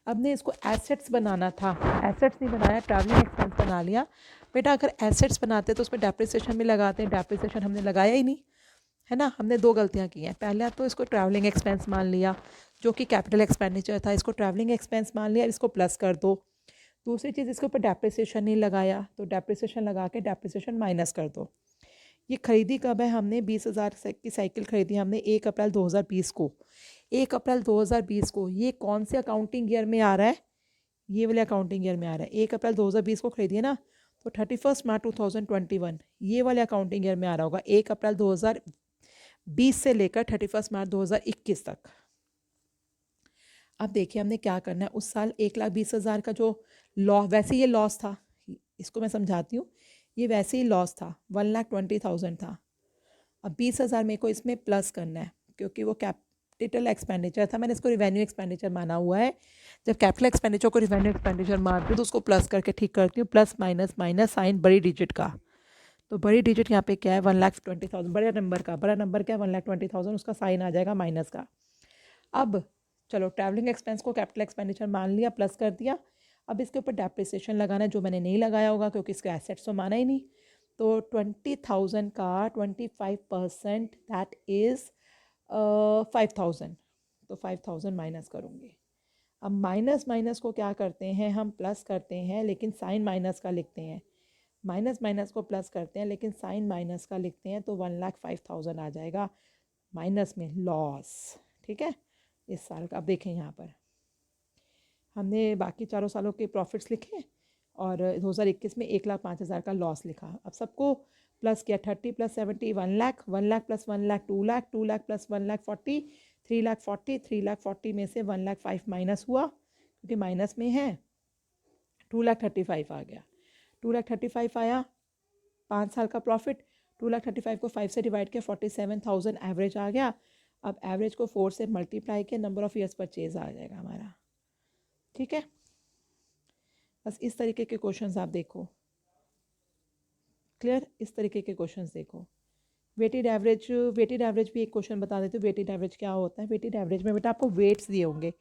अब ने इसको एसेट्स बनाना था, एसेट्स नहीं बनाया, ट्रैवलिंग एक्सपेंस बना लिया। बेटा अगर एसेट्स बनाते तो उसमें डेप्रिसिएशन भी लगाते हैं, डेप्रिसिएशन हमने लगाया ही नहीं, है ना, हमने 2 गलतियाँ की हैं। पहले तो इसको ट्रैवलिंग एक्सपेंस मान लिया, जो कि कैपिटल एक्सपेंडिचर था, इसको ट्रैवलिंग एक्सपेंस मान लिया, इसको प्लस कर दो। दूसरी चीज़, इसके ऊपर डेप्रिसिएशन नहीं लगाया, तो डेप्रिसिएशन लगा के डेप्रिसिएशन माइनस कर दो। ये खरीदी कब है, हमने 20,000 की साइकिल खरीदी हमने 1 अप्रैल 2020 को, 1 अप्रैल 2020 को। ये कौन से अकाउंटिंग ईयर में आ रहा है, ये वाले अकाउंटिंग ईयर में आ रहा है। 1 अप्रैल 2020 को खरीदी है ना, तो 31 मार्च 2021 ये वाले अकाउंटिंग ईयर में आ रहा होगा। 1 अप्रैल 20 से लेकर 31 मार्च 2021 तक। अब देखिए हमने क्या करना है, उस साल 1,20,000 का जो वैसे ये लॉस था, इसको मैं समझाती हूँ, ये वैसे ही लॉस था, 1,20,000 था। अब 20,000 मेरे को इसमें प्लस करना है, क्योंकि वो कैपिटल एक्सपेंडिचर था, मैंने इसको रिवेन्यू एक्सपेंडिचर माना हुआ है। जब कैपिटल एक्सपेंडिचर को रिवेन्यू एक्सपेंडिचर मानती हूँ तो उसको प्लस करके ठीक करती हूँ, प्लस माइनस माइनस साइन बड़ी डिजिट का। तो बड़ी डिजिट यहाँ पे क्या है, 1,20,000, बड़ा नंबर का, बड़ा नंबर क्या है 1,20,000, उसका साइन आ जाएगा माइनस का। अब चलो ट्रैवलिंग एक्सपेंस को कैपिटल एक्सपेंडिचर मान लिया, प्लस कर दिया। अब इसके ऊपर डेप्रिसिएशन लगाना है, जो मैंने नहीं लगाया होगा क्योंकि इसके एसेट्स तो माना ही नहीं। तो 20,000 का 25% दैट इज़ 5,000, तो 5,000 माइनस करूँगी। अब माइनस माइनस को क्या करते हैं हम, प्लस करते हैं, लेकिन साइन माइनस का लिखते हैं। माइनस माइनस को प्लस करते हैं लेकिन साइन माइनस का लिखते हैं, तो 1,05,000 आ जाएगा माइनस में लॉस। ठीक है, इस साल का। अब देखें यहाँ पर हमने बाकी चारों सालों के प्रॉफिट्स लिखे और 2021 में 1,05,000 का लॉस लिखा। अब सबको प्लस किया, 30 + 70 1 लाख, 1 लाख + 1 लाख 2 लाख, 2 लाख + 1,40,000 3,40,000, 3,40,000 में से 1,05,000 माइनस हुआ क्योंकि माइनस में है, 2,35,000 आ गया। 2,35,000 आया, 5 साल का प्रॉफिट। 2,35,000 को 5 से डिवाइड किया, 47,000 एवरेज आ गया। अब एवरेज को 4 से मल्टीप्लाई किया, नंबर ऑफ ईयर्स परचेज आ जाएगा हमारा। ठीक है, बस इस तरीके के क्वेश्चंस आप देखो। क्लियर, इस तरीके के क्वेश्चंस देखो। वेटेड एवरेज भी एक क्वेश्चन बता देती हूँ। वेटेड एवरेज क्या होता है? वेटेड एवरेज में बेटा आपको वेट्स दिए होंगे,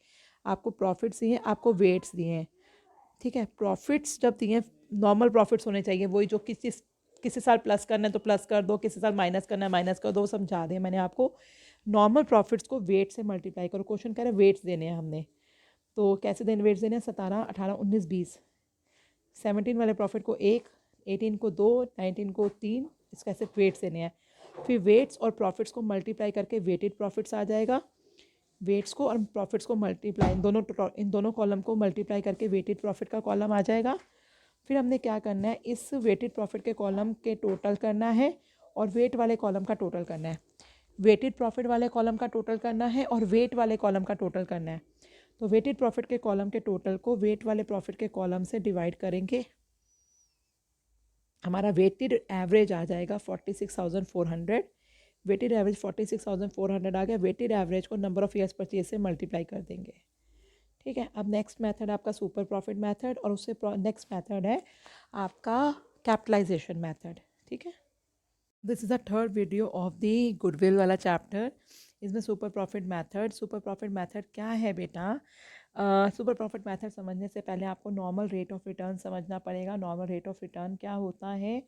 आपको प्रॉफिट्स दिए हैं, आपको वेट्स दिए हैं। ठीक है, प्रॉफिट्स जब दिए, नॉर्मल प्रॉफिट्स होने चाहिए, वही जो किसी साल प्लस करना है तो प्लस कर दो, किसी साल माइनस करना है माइनस कर दो, समझा दें मैंने आपको। नॉर्मल प्रॉफिट्स को वेट से मल्टीप्लाई करो। क्वेश्चन कह रहे हैं वेट्स देने हैं हमने, तो कैसे देने वेट्स देने हैं? 17, 18, 19, 20। 17 वाले प्रॉफिट को 1, 18 को 2, 19 को 3, इसका ऐसे वेट्स देने हैं। फिर वेट्स और प्रॉफिट्स को मल्टीप्लाई करके वेटेड प्रॉफिट्स आ जाएगा। वेट्स को और प्रॉफिट्स को मल्टीप्लाई, इन दोनों कॉलम को मल्टीप्लाई करके वेटेड प्रॉफिट का कॉलम आ जाएगा। फिर हमने क्या करना है, इस वेटेड प्रॉफिट के कॉलम के टोटल करना है और वेट वाले कॉलम का टोटल करना है। वेटेड प्रॉफिट वाले कॉलम का टोटल करना है और वेट वाले कॉलम का टोटल करना है। तो वेटेड प्रॉफिट के कॉलम के टोटल को वेट वाले प्रॉफिट के कॉलम से डिवाइड करेंगे, हमारा वेटेड एवरेज आ जाएगा 46,400। वेटेड एवरेज 46,400 आ गया। वेटेड एवरेज को नंबर ऑफ ईयर्स परचेज से मल्टीप्लाई कर देंगे। ठीक है, अब नेक्स्ट मेथड आपका सुपर प्रॉफिट मेथड, और उससे नेक्स्ट मेथड है आपका कैपिटलाइजेशन मेथड। ठीक है, this is the third video of the goodwill वाला चैप्टर। इसमें सुपर प्रॉफिट मेथड क्या है बेटा? सुपर प्रॉफिट मेथड समझने से पहले आपको नॉर्मल रेट ऑफ रिटर्न समझना पड़ेगा। नॉर्मल रेट ऑफ रिटर्न क्या होता है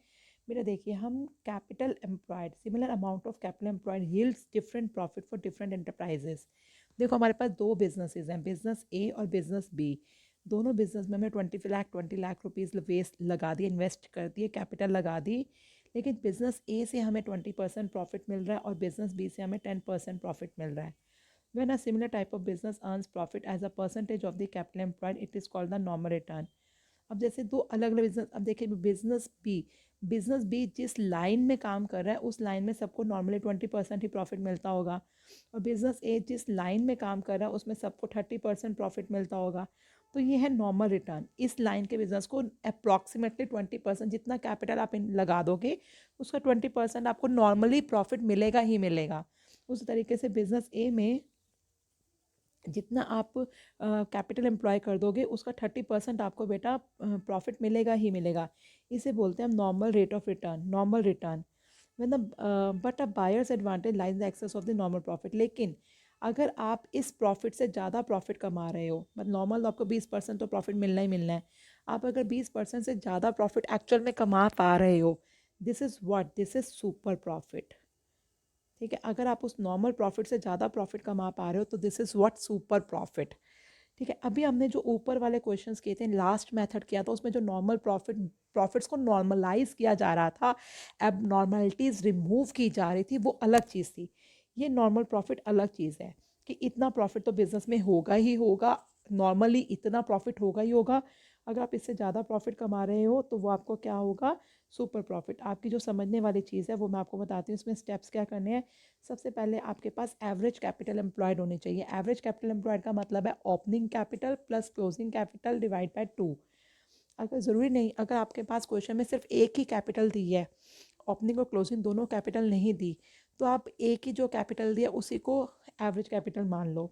बेटा? देखिए, हम capital employed, similar amount of capital employed yields different profit for different enterprises. देखो हमारे पास दो बिजनेसेस हैं, बिजनेस ए और बिजनेस बी। दोनों बिजनेस में हमें 20 लाख रुपीज़ वेस्ट लगा दिए, इन्वेस्ट कर दिए, कैपिटल लगा दी। लेकिन बिजनेस ए से हमें 20% प्रॉफिट मिल रहा है और बिजनेस बी से हमें 10% प्रॉफिट मिल रहा है। When a similar type of business earns profit as a percentage of the capital employed, it is called the normal return. अब जैसे दो अलग अलग बिजनेस, अब देखिए बिजनेस बी जिस लाइन में काम कर रहा है उस लाइन में सबको नॉर्मली 20% ही प्रॉफिट मिलता होगा, और बिजनेस ए जिस लाइन में काम कर रहा है उसमें सबको 30% प्रॉफिट मिलता होगा। तो ये है नॉर्मल रिटर्न। इस लाइन के बिजनेस को अप्रॉक्सीमेटली 20%, जितना कैपिटल आप लगा दोगे उसका 20% आपको नॉर्मली प्रॉफिट मिलेगा ही मिलेगा। उस तरीके से बिजनेस ए में जितना आप कैपिटल एम्प्लॉय कर दोगे उसका 30% आपको बेटा प्रॉफिट मिलेगा ही मिलेगा। इसे बोलते हैं हम normal rate of return, normal return. when the but a buyer's advantage lies the excess of the normal profit. लेकिन अगर आप इस प्रॉफिट से ज़्यादा प्रॉफिट कमा रहे हो, मतलब नॉर्मल आपको 20% तो प्रॉफिट मिलना ही मिलना है, आप अगर 20% से ज़्यादा प्रॉफिट एक्चुअल में कमा पा रहे हो, दिस इज़ सुपर प्रॉफिट। ठीक है, अगर आप उस नॉर्मल प्रॉफिट से ज़्यादा प्रॉफिट कमा पा रहे हो तो this is what super profit. ठीक है, अभी हमने जो ऊपर वाले क्वेश्चंस किए थे, लास्ट मेथड किया था, उसमें जो नॉर्मल प्रॉफिट्स को नॉर्मलाइज किया जा रहा था, अब नॉर्मलिटीज़ रिमूव की जा रही थी, वो अलग चीज़ थी। ये नॉर्मल प्रॉफिट अलग चीज़ है कि इतना प्रॉफिट तो बिजनेस में होगा ही होगा, नॉर्मली इतना प्रॉफिट होगा ही होगा। अगर आप इससे ज़्यादा प्रॉफिट कमा रहे हो तो वो आपको क्या होगा, सुपर प्रॉफिट। आपकी जो समझने वाली चीज़ है वो मैं आपको बताती हूँ, इसमें स्टेप्स क्या करने हैं। सबसे पहले आपके पास एवरेज कैपिटल एम्प्लॉयड होनी चाहिए। एवरेज कैपिटल एम्प्लॉयड का मतलब है opening capital plus closing capital divide by 2। अगर ज़रूरी नहीं, अगर आपके पास क्वेश्चन में सिर्फ एक ही कैपिटल दी है, ओपनिंग और क्लोजिंग दोनों कैपिटल नहीं दी, तो आप एक ही जो कैपिटल दिया उसी को एवरेज कैपिटल मान लो।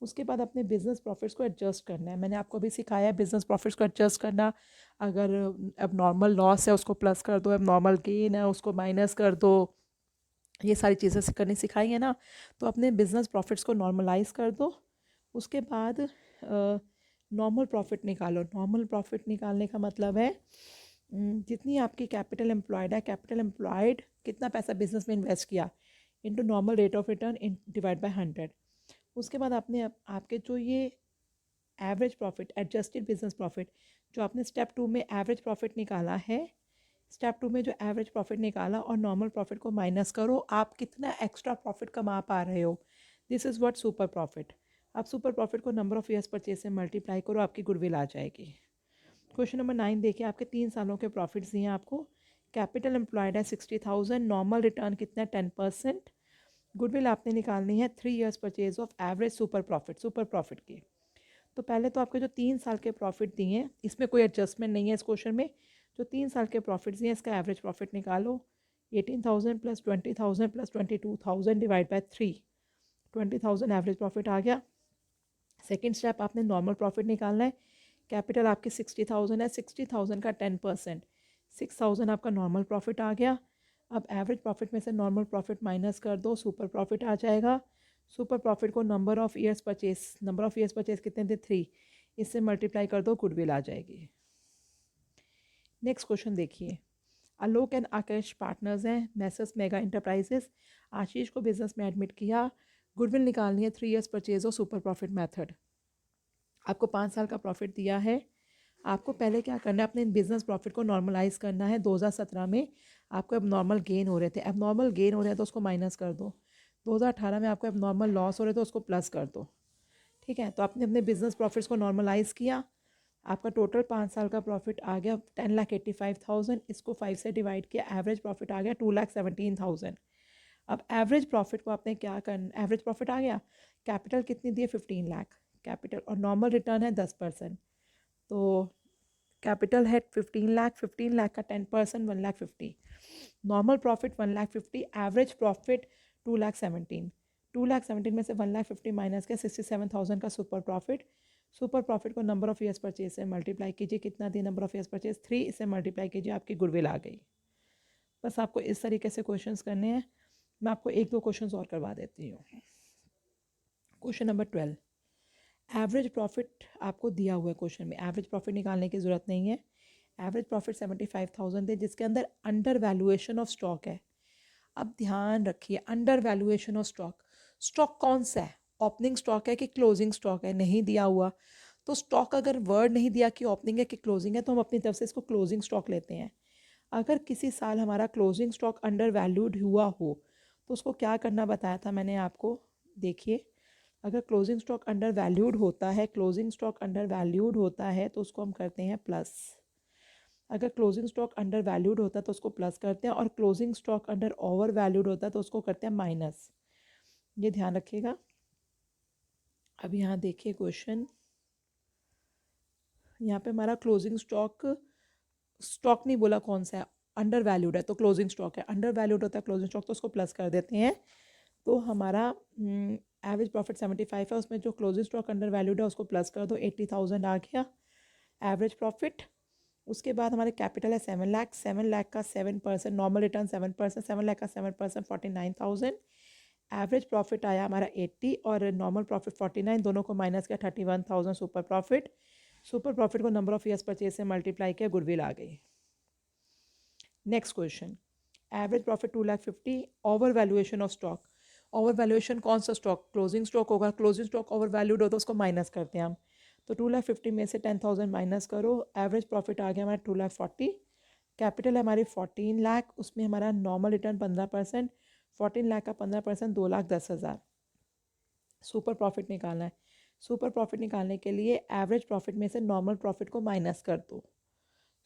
उसके बाद अपने बिजनेस प्रॉफिट्स को एडजस्ट करना है। मैंने आपको अभी सिखाया है बिजनेस प्रॉफिट्स को एडजस्ट करना। अगर अब नॉर्मल लॉस है उसको प्लस कर दो, अब नॉर्मल गेन है उसको माइनस कर दो, ये सारी चीज़ें करनी सिखाई है ना। तो अपने बिजनेस प्रॉफिट्स को नॉर्मलाइज कर दो। उसके बाद नॉर्मल प्रॉफिट निकालो। नॉर्मल प्रॉफिट निकालने का मतलब है जितनी आपकी कैपिटल एम्प्लॉयड है, कैपिटल एम्प्लॉयड कितना पैसा बिजनेस में इन्वेस्ट किया into normal rate of return in divide by 100। उसके बाद आपने आपके जो ये average profit, adjusted business profit, जो आपने स्टेप 2 में एवरेज प्रॉफिट निकाला है, स्टेप 2 में जो एवरेज प्रॉफिट निकाला और नॉर्मल प्रॉफिट को माइनस करो, आप कितना एक्स्ट्रा प्रॉफिट कमा पा रहे हो। This is what super profit. आप सुपर प्रॉफिट को नंबर ऑफ ईयर्स परचेज से मल्टीप्लाई करो, आपकी गुडविल आ जाएगी। क्वेश्चन नंबर 9 देखिए, आपके 3 सालों के प्रॉफिट्स दिए हैं आपको। कैपिटल एम्प्लॉयड है 60,000, नॉर्मल रिटर्न कितना है 10%। गुडविल आपने निकालनी है 3 years purchase of average super profit, super profit की। तो पहले तो आपके जो 3 साल के प्रॉफिट दिए हैं, इसमें कोई एडजस्टमेंट नहीं है इस क्वेश्चन में। जो 3 साल के प्रॉफिट्स दिए हैं इसका एवरेज प्रॉफिट निकालो। 18,000 plus 20,000 plus 22,000 divide by 3, 20,000 average profit आ गया। सेकेंड स्टेप आपने नॉर्मल प्रॉफिट निकालना है। कैपिटल आपकी 60,000 है, 60,000 का 10%, 6,000 आपका नॉर्मल प्रॉफिट आ गया। अब एवरेज प्रॉफिट में से नॉर्मल प्रॉफिट माइनस कर दो, सुपर प्रॉफिट आ जाएगा। सुपर प्रॉफिट को number of years purchase, number of years purchase कितने थे 3, इससे मल्टीप्लाई कर दो, गुडविल आ जाएगी। नेक्स्ट क्वेश्चन देखिए, आलोक एंड आकाश पार्टनर्स हैं, मैसेस मेगा इंटरप्राइजेस। आशीष को बिजनेस में एडमिट किया, गुडविल निकालनी है 3 ईयर्स परचेज और सुपर प्रॉफिट मेथड। आपको 5 साल का प्रॉफिट दिया है। आपको पहले क्या करना है, अपने बिजनेस प्रॉफिट को नॉर्मलाइज करना है। 2017 में आपको अब नॉर्मल गेन हो रहे थे, अब नॉर्मल गेन हो रहे हैं तो उसको माइनस कर दो। 2018 में आपको अब नॉर्मल लॉस हो रहे थे तो उसको प्लस कर दो। ठीक है, तो आपने अपने बिजनेस प्रॉफिट्स को नॉर्मलाइज किया। आपका टोटल 5 साल का प्रॉफिट आ गया 10,85,000। इसको 5 से डिवाइड किया, एवरेज प्रॉफिट आ गया 2,17,000। अब एवरेज प्रॉफिट को आपने क्या करना, एवरेज प्रॉफिट आ गया, कैपिटल कितनी दी है 15 लाख कैपिटल, और नॉर्मल रिटर्न है 10%। तो कैपिटल है 15 लाख, 15 लाख का 10% 1,50,000, नॉर्मल प्रॉफिट 1,50,000, एवरेज प्रॉफिट 2,17,000। 2,17,000 में से 1,50,000 माइनस किया, 67,000 का सुपर प्रॉफिट। सुपर प्रॉफिट को नंबर ऑफ ईयर्स परचेज से मल्टीप्लाई कीजिए, कितना दिया नंबर ऑफ ईयर्स परचेज 3, इसे मल्टीप्लाई कीजिए, आपकी गुडविल आ गई। बस आपको इस तरीके से क्वेश्चंस करने हैं। मैं आपको 1-2 क्वेश्चंस और करवा देती हूँ। क्वेश्चन नंबर 12, एवरेज प्रॉफिट आपको दिया हुआ है क्वेश्चन में, एवरेज प्रॉफिट निकालने की ज़रूरत नहीं है। एवरेज प्रॉफिट 75,000 है, जिसके अंदर अंडर वैल्यूएशन ऑफ स्टॉक है। अब ध्यान रखिए, under valuation of stock, stock कौन सा है, ओपनिंग स्टॉक है कि क्लोजिंग स्टॉक है, नहीं दिया हुआ। तो स्टॉक अगर वर्ड नहीं दिया कि ओपनिंग है कि क्लोजिंग है तो हम अपनी तरफ से इसको क्लोजिंग स्टॉक लेते हैं। अगर किसी साल हमारा क्लोजिंग स्टॉक अंडर वैल्यूड हुआ हो तो उसको क्या करना बताया था मैंने आपको, देखिए। अगर क्लोजिंग स्टॉक अंडर वैल्यूड होता है, क्लोजिंग स्टॉक अंडर वैल्यूड होता है तो उसको हम करते हैं प्लस। अगर क्लोजिंग स्टॉक अंडर वैल्यूड होता है तो उसको प्लस करते हैं, और closing stock under over valued होता है तो उसको करते हैं माइनस। ये ध्यान रखिएगा। अब यहाँ देखिए क्वेश्चन, यहाँ पे हमारा क्लोजिंग स्टॉक, स्टॉक नहीं बोला कौन सा है, अंडर वैल्यूड है तो क्लोजिंग स्टॉक है, अंडर वैल्यूड होता है क्लोजिंग स्टॉक तो उसको प्लस कर देते हैं। तो हमारा एवरेज प्रॉफिट 75 है, उसमें जो क्लोजिंग स्टॉक अंडर वैल्यूड है उसको प्लस कर दो, 80,000 आ गया एवरेज प्रॉफिट। उसके बाद हमारे कैपिटल है 7 लाख, 7 लाख का 7%, नॉर्मल रिटर्न 7%, 7 लाख का 7%, 49,000। एवरेज प्रॉफिट आया हमारा 80 और नॉर्मल प्रॉफिट 49, दोनों को माइनस किया 31,000 सुपर प्रॉफिट। सुपर प्रॉफिट को नंबर ऑफ ईयर्स परचेज से मल्टीप्लाई किया, गुडविल आ गई। Next question, average profit 2,50,000, over valuation of stock. Over valuation कौन सा स्टॉक, क्लोजिंग स्टॉक होगा, क्लोजिंग स्टॉक ओवर वैल्यूड हो तो उसको माइनस करते हैं हम। तो 2,50,000 में से 10,000 माइनस करो, एवरेज प्रॉफिट आ गया हमारा 2,40,000। कैपिटल है हमारी 14 लाख, उसमें हमारा नॉर्मल रिटर्न 15%, 14 लाख का 15% 2,10,000। सुपर प्रॉफिट निकालना है। सुपर प्रॉफिट निकालने के लिए एवरेज प्रॉफिट में से नॉर्मल प्रॉफिट को माइनस कर दो।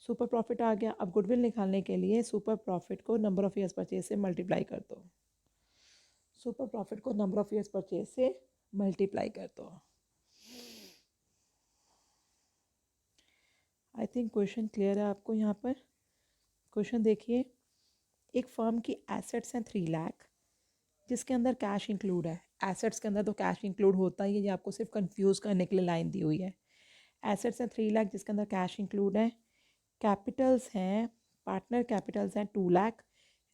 सुपर प्रॉफिट आ गया। अब गुडविल निकालने के लिए सुपर प्रॉफिट को नंबर ऑफ ईयर्स परचेज से मल्टीप्लाई कर दो। सुपर प्रॉफिट को नंबर ऑफ ईयर्स परचेज से मल्टीप्लाई कर दो। आई थिंक क्वेश्चन क्लियर है आपको। यहाँ पर क्वेश्चन देखिए, एक फर्म की एसेट्स हैं 3 लाख जिसके अंदर कैश इंक्लूड है। एसेट्स के अंदर तो कैश इंक्लूड होता ही है, ये आपको सिर्फ कंफ्यूज करने के लिए लाइन दी हुई है। एसेट्स हैं 3 लाख जिसके अंदर कैश इंक्लूड है। कैपिटल्स हैं, पार्टनर कैपिटल्स हैं 2 लाख,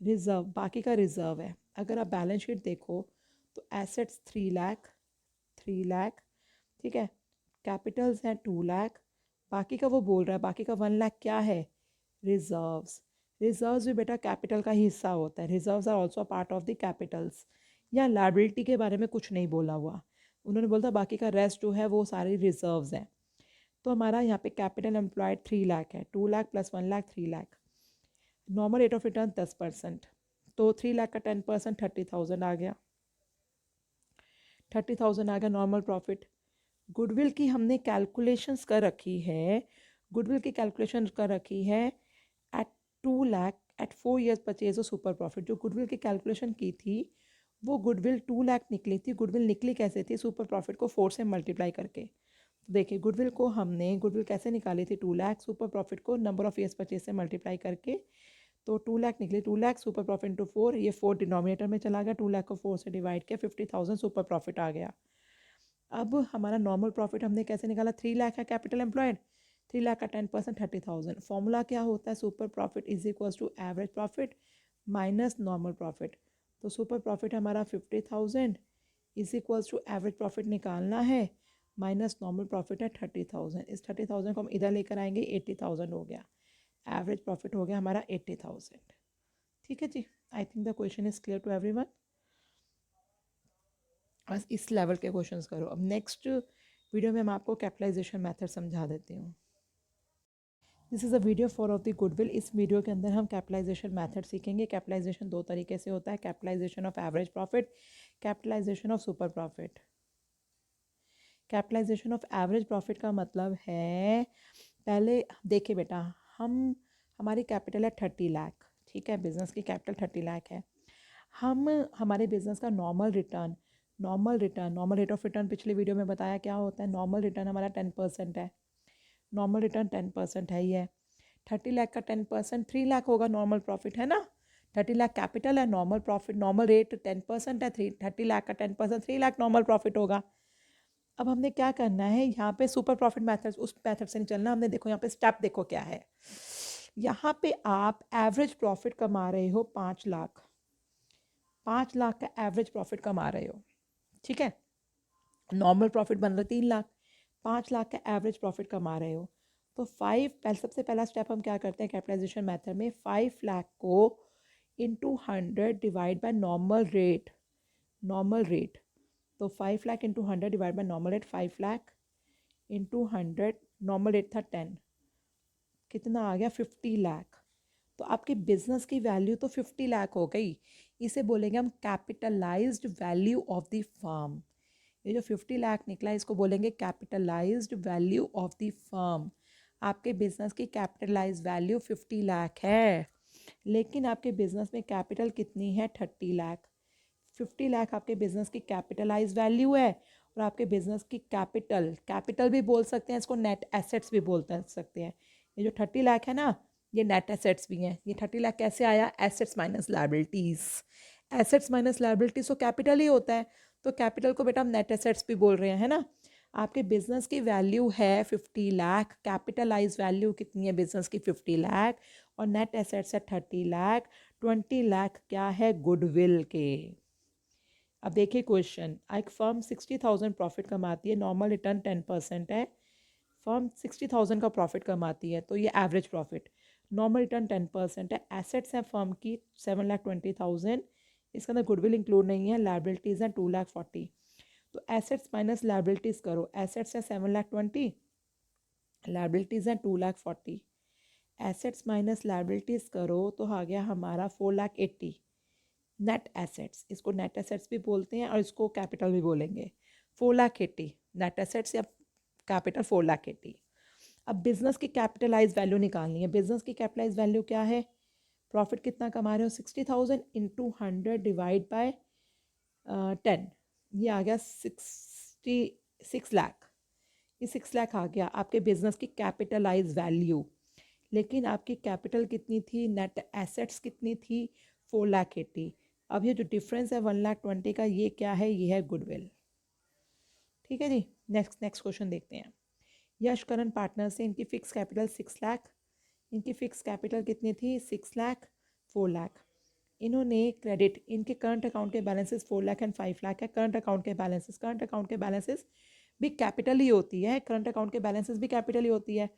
रिजर्व बाकी का रिजर्व है। अगर आप बैलेंस शीट देखो तो एसेट्स 3 लाख, ठीक है, कैपिटल्स हैं 2 लाख, बाकी का वो बोल रहा है बाकी का 1 लाख क्या है, रिजर्व्स। रिजर्व्स भी बेटा कैपिटल का ही हिस्सा होता है। Reserves are also part of the capitals. या लायबिलिटी के बारे में कुछ नहीं बोला हुआ, उन्होंने बोला बाकी का रेस्ट जो है वो सारी रिजर्व्स हैं। तो हमारा यहाँ पे कैपिटल एम्प्लॉयड 3 लाख है, 2 lakh plus 1 lakh 3 lakh. Normal rate of return 10%, तो 3 लाख का 10% 30,000 आ गया। 30,000 आ गया नॉर्मल प्रॉफिट। गुडविल की हमने कैलकुलेशंस कर रखी है, गुडविल की कैलकुलेशन कर रखी है at 2 lakh at 4 years purchase of super profit. जो गुडविल की कैलकुलेशन की थी वो गुडविल 2 लाख निकली थी। गुडविल निकली कैसे थी, सुपर प्रॉफिट को 4 से मल्टीप्लाई करके। देखिए गुडविल को हमने गुडविल कैसे निकाली थी, 2 लाख, सुपर प्रॉफिट को नंबर ऑफ ईयर्स परचेज से मल्टीप्लाई करके, तो 2 लाख निकली। 2 लाख सुपर प्रॉफिट इंटू 4, ये 4 डिनोमिनेटर में चला गया, 2 लाख को 4 से डिवाइड किया, 50,000 सुपर प्रॉफिट आ गया। अब हमारा नॉर्मल प्रॉफिट हमने कैसे निकाला, 3 लाख है कैपिटल एम्प्लॉयड, 3 लाख का 10% 30,000। फॉर्मूला क्या होता है, super profit is equals to average profit minus normal profit. तो सुपर प्रॉफिट हमारा 50,000 is equals to average profit निकालना है, माइनस नॉर्मल प्रॉफिट है 30,000। इस 30,000 को हम इधर लेकर आएंगे, 80,000 हो गया। एवरेज प्रॉफिट हो गया हमारा 80,000। ठीक है जी, I think the question is clear to everyone. बस इस लेवल के क्वेश्चंस करो। अब नेक्स्ट वीडियो में मैं आपको कैपिटलाइजेशन मेथड समझा देती हूँ। This is a video for of the goodwill. इस वीडियो के अंदर हम कैपिटलाइजेशन मेथड सीखेंगे। कैपिटलाइजेशन 2 तरीके से होता है, capitalisation of average profit, capitalisation of super profit. Capitalisation of average profit का मतलब है, पहले देखिए बेटा, हमारी कैपिटल है 30 लाख, ठीक है, बिजनेस की कैपिटल 30 लाख है। हमारे बिजनेस का नॉर्मल रेट ऑफ रिटर्न पिछले वीडियो में बताया क्या होता है। नॉर्मल रिटर्न हमारा 10% है, नॉर्मल रिटर्न 10% है ही है। 30 लाख का 10% 3 लाख होगा, नॉर्मल प्रॉफिट है ना। 30 लाख कैपिटल है, नॉर्मल प्रॉफिट नॉर्मल रेट 10% है, 30 लाख का 10% 3 लाख नॉर्मल प्रॉफिट होगा। अब हमने क्या करना है, यहाँ पे सुपर प्रॉफिट मेथड, उस मेथड से नहीं चलना हमने। देखो यहाँ पे स्टेप देखो क्या है, यहाँ पे आप एवरेज प्रॉफिट कमा रहे हो 5 लाख, 5 लाख का एवरेज प्रॉफिट कमा रहे हो, ठीक है। नॉर्मल प्रॉफिट बन रहा है 3 लाख, 5 लाख का एवरेज प्रॉफिट कमा रहे हो। तो सबसे पहला स्टेप हम क्या करते हैं कैपिटलाइजेशन मेथड में, 5 लाख को into 100 divide by normal rate, तो 5 lakh into 100 divide by normal rate, 5 lakh into 100, normal rate था 10, कितना आ गया 50 लाख। तो आपके बिजनेस की वैल्यू तो 50 लाख हो गई। इसे बोलेंगे हम capitalised value of the firm. ये जो 50 लाख निकला इसको बोलेंगे capitalised value of the firm. आपके बिजनेस की कैपिटलाइज वैल्यू 50 लाख है, लेकिन आपके बिजनेस में कैपिटल कितनी है, 30 लाख। 50 लाख आपके बिजनेस की कैपिटलाइज वैल्यू है, और आपके बिजनेस की कैपिटल भी बोल सकते हैं इसको, नेट एसेट्स भी बोल सकते हैं। ये जो 30 लाख है ना, ये नेट एसेट्स भी हैं। ये 30 लाख कैसे आया, assets minus liabilities, assets minus liabilities तो कैपिटल ही होता है। तो कैपिटल को बेटा हम नेट एसेट्स भी बोल रहे हैं, है ना। आपके बिजनेस की वैल्यू है 50 लाख, कैपिटलाइज वैल्यू कितनी है बिजनेस की, 50 लाख, और नेट एसेट्स है 30 लाख। 20 लाख क्या है, गुडविल के। अब देखिए क्वेश्चन, एक फर्म 60,000 प्रॉफिट कमाती है, नॉर्मल रिटर्न 10% है। फर्म 60,000 का प्रॉफिट कमाती है, तो ये एवरेज प्रॉफिट, नॉर्मल रिटर्न 10% है। एसेट्स हैं फर्म की 7,20,000, इसके अंदर गुडविल इंक्लूड नहीं है, लायबिलिटीज़ हैं 2,40,000। तो एसेट्स माइनस लायबिलिटीज़ करो, एसेट्स हैं 7,20,000, लायबिलिटीज़ हैं 2,40,000। एसेट्स माइनस लायबिलिटीज़ करो तो आ गया हमारा 4,80,000। नेट एसेट्स, इसको नेट एसेट्स भी बोलते हैं और इसको कैपिटल भी बोलेंगे। 4,80,000 नेट एसेट्स या कैपिटल 4,80,000। अब बिजनेस की कैपिटलाइज वैल्यू निकालनी है। बिजनेस की कैपिटलाइज वैल्यू क्या है? प्रॉफिट कितना कमा रहे हो? 60,000 इंटू 100 डिवाइड बाय 10, ये आ गया 6 लाख। ये 6 लाख आ गया आपके बिजनेस की कैपिटलाइज वैल्यू। लेकिन आपकी कैपिटल कितनी थी, नेट एसेट्स कितनी थी? 4,80,000। अब ये जो डिफरेंस है 1,20,000 का, ये क्या है? ये है गुडविल। ठीक है जी। नेक्स्ट क्वेश्चन देखते हैं। यश करण पार्टनर से इनकी फिक्स कैपिटल 6 लाख, इनकी फिक्स कैपिटल कितनी थी? 6 लाख, 4 लाख। इन्होंने क्रेडिट, इनके करंट अकाउंट के बैलेंसेस 4 लाख एंड 5 लाख है। करंट अकाउंट के बैलेंसेस भी कैपिटल ही होती है। करंट अकाउंट के बैलेंसेस भी कैपिटल ही होती है।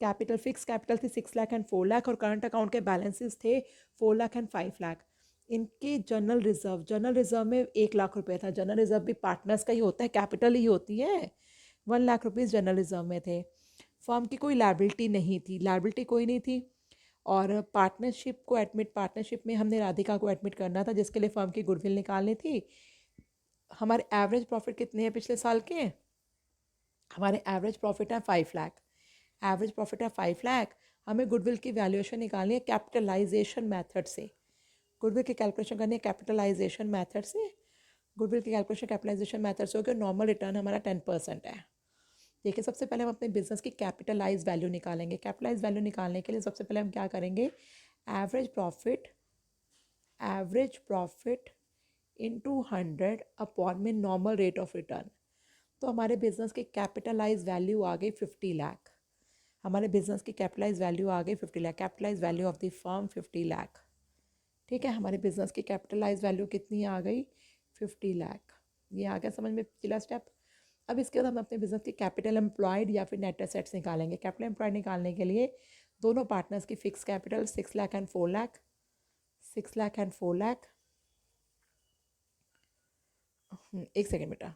कैपिटल, फिक्स कैपिटल थी 6 लाख एंड 4 लाख, और करंट अकाउंट के बैलेंसेस थे 4 लाख एंड 5 लाख। इनके जनरल रिजर्व में 1 लाख रुपए था। जनरल रिजर्व भी पार्टनर्स का ही होता है, कैपिटल ही होती है। 1 लाख रुपीज़ जनरल रिजर्व में थे। फर्म की कोई लायबिलिटी नहीं थी, लायबिलिटी कोई नहीं थी। और पार्टनरशिप में हमने राधिका को एडमिट करना था, जिसके लिए फर्म की गुडविल निकालनी थी। हमारे एवरेज प्रॉफिट कितने हैं पिछले साल के? हमारे एवरेज प्रॉफिट है 5 लाख। एवरेज प्रॉफिट है 5 लाख। हमें गुडविल की वैल्यूएशन निकालनी है कैपिटलाइजेशन मेथड से। गुडविल की कैलकुलेशन करनी है कैपिटलाइजेशन मेथड से। गुडविल की कैलकुलेशन कैपिटलाइजेशन मेथड से होकर नॉर्मल रिटर्न हमारा 10% है। देखिए, सबसे पहले हम अपने बिजनेस की कैपिटलाइज वैल्यू निकालेंगे। कैपिटलाइज वैल्यू निकालने के लिए सबसे पहले हम क्या करेंगे? एवरेज प्रॉफिट इनटू 100 अपॉन में नॉर्मल रेट ऑफ रिटर्न। तो हमारे बिजनेस की कैपिटलाइज वैल्यू आ गई 50 लाख। हमारे बिजनेस की कैपिटलाइज वैल्यू आ गई 50 lakh. Capitalised value of the firm 50 lakh. ठीक है, हमारे बिजनेस की कैपिटलाइज वैल्यू कितनी आ गई? 50 लाख। ये आ गया समझ में पिछला स्टेप। अब इसके बाद हम अपने बिजनेस की कैपिटल एम्प्लॉयड या फिर नेट एसेट्स निकालेंगे। कैपिटल एम्प्लॉयड निकालने के लिए दोनों पार्टनर्स की fix capital 6 lakh and 4 lakh, 6 lakh and 4 lakh. एक सेकेंड बेटा,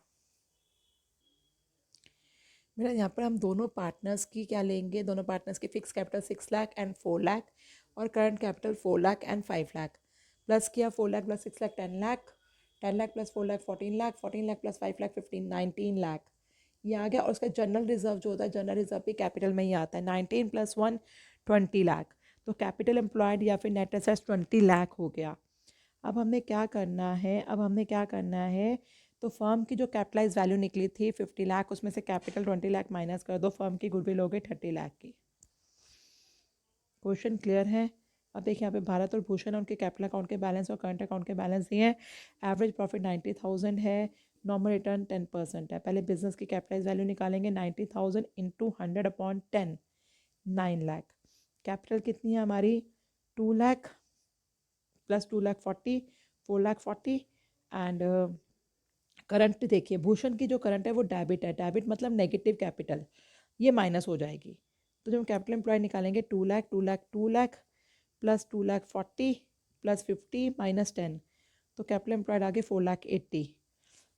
मेरा यहाँ पर हम दोनों पार्टनर्स की क्या लेंगे? दोनों पार्टनर्स की fix capital 6 lakh and 4 lakh, और current capital 4 lakh and 5 lakh. Plus किया 4 lakh plus 6 lakh 10 lakh, 10 lakh plus 4 lakh 14 lakh, 14 lakh plus 5 lakh 19 lakh. ये आ गया। और उसका जनरल रिजर्व जो होता है, जनरल रिजर्व भी कैपिटल में ही आता है। 19 प्लस 1 20 लाख। तो कैपिटल एम्प्लॉयड या फिर नेट एसेट्स 20 लाख हो गया। अब हमने क्या करना है? तो फर्म की जो कैपिटलाइज वैल्यू निकली थी 50 लाख, उसमें से कैपिटल 20 लाख माइनस कर दो, फर्म की गुडविल हो गई 30 लाख की। क्वेश्चन क्लियर है? अब देखिए, यहाँ पे भारत और भूषण और उनके कैपिटल अकाउंट के बैलेंस और करंट अकाउंट के बैलेंस दिए हैं। एवरेज प्रॉफिट 90,000 है, नॉर्मल रिटर्न 10% है। पहले बिजनेस की कैपिटलाइज वैल्यू निकालेंगे। 90,000 इंटू 100 अपॉन 10, 9 लाख। कैपिटल कितनी है हमारी? 2 लाख प्लस 2,40,000, 4,40,000। एंड करंट देखिए, भूषण की जो करंट है वो डेबिट है। डेबिट मतलब नेगेटिव कैपिटल, ये माइनस हो जाएगी। तो जब हम कैपिटल एम्प्लॉय निकालेंगे 2 lakh, 2 lakh, 2 lakh plus 2,40,000 plus 50 minus 10, तो कैपिटल एम्प्लॉयड आगे 4,80,000।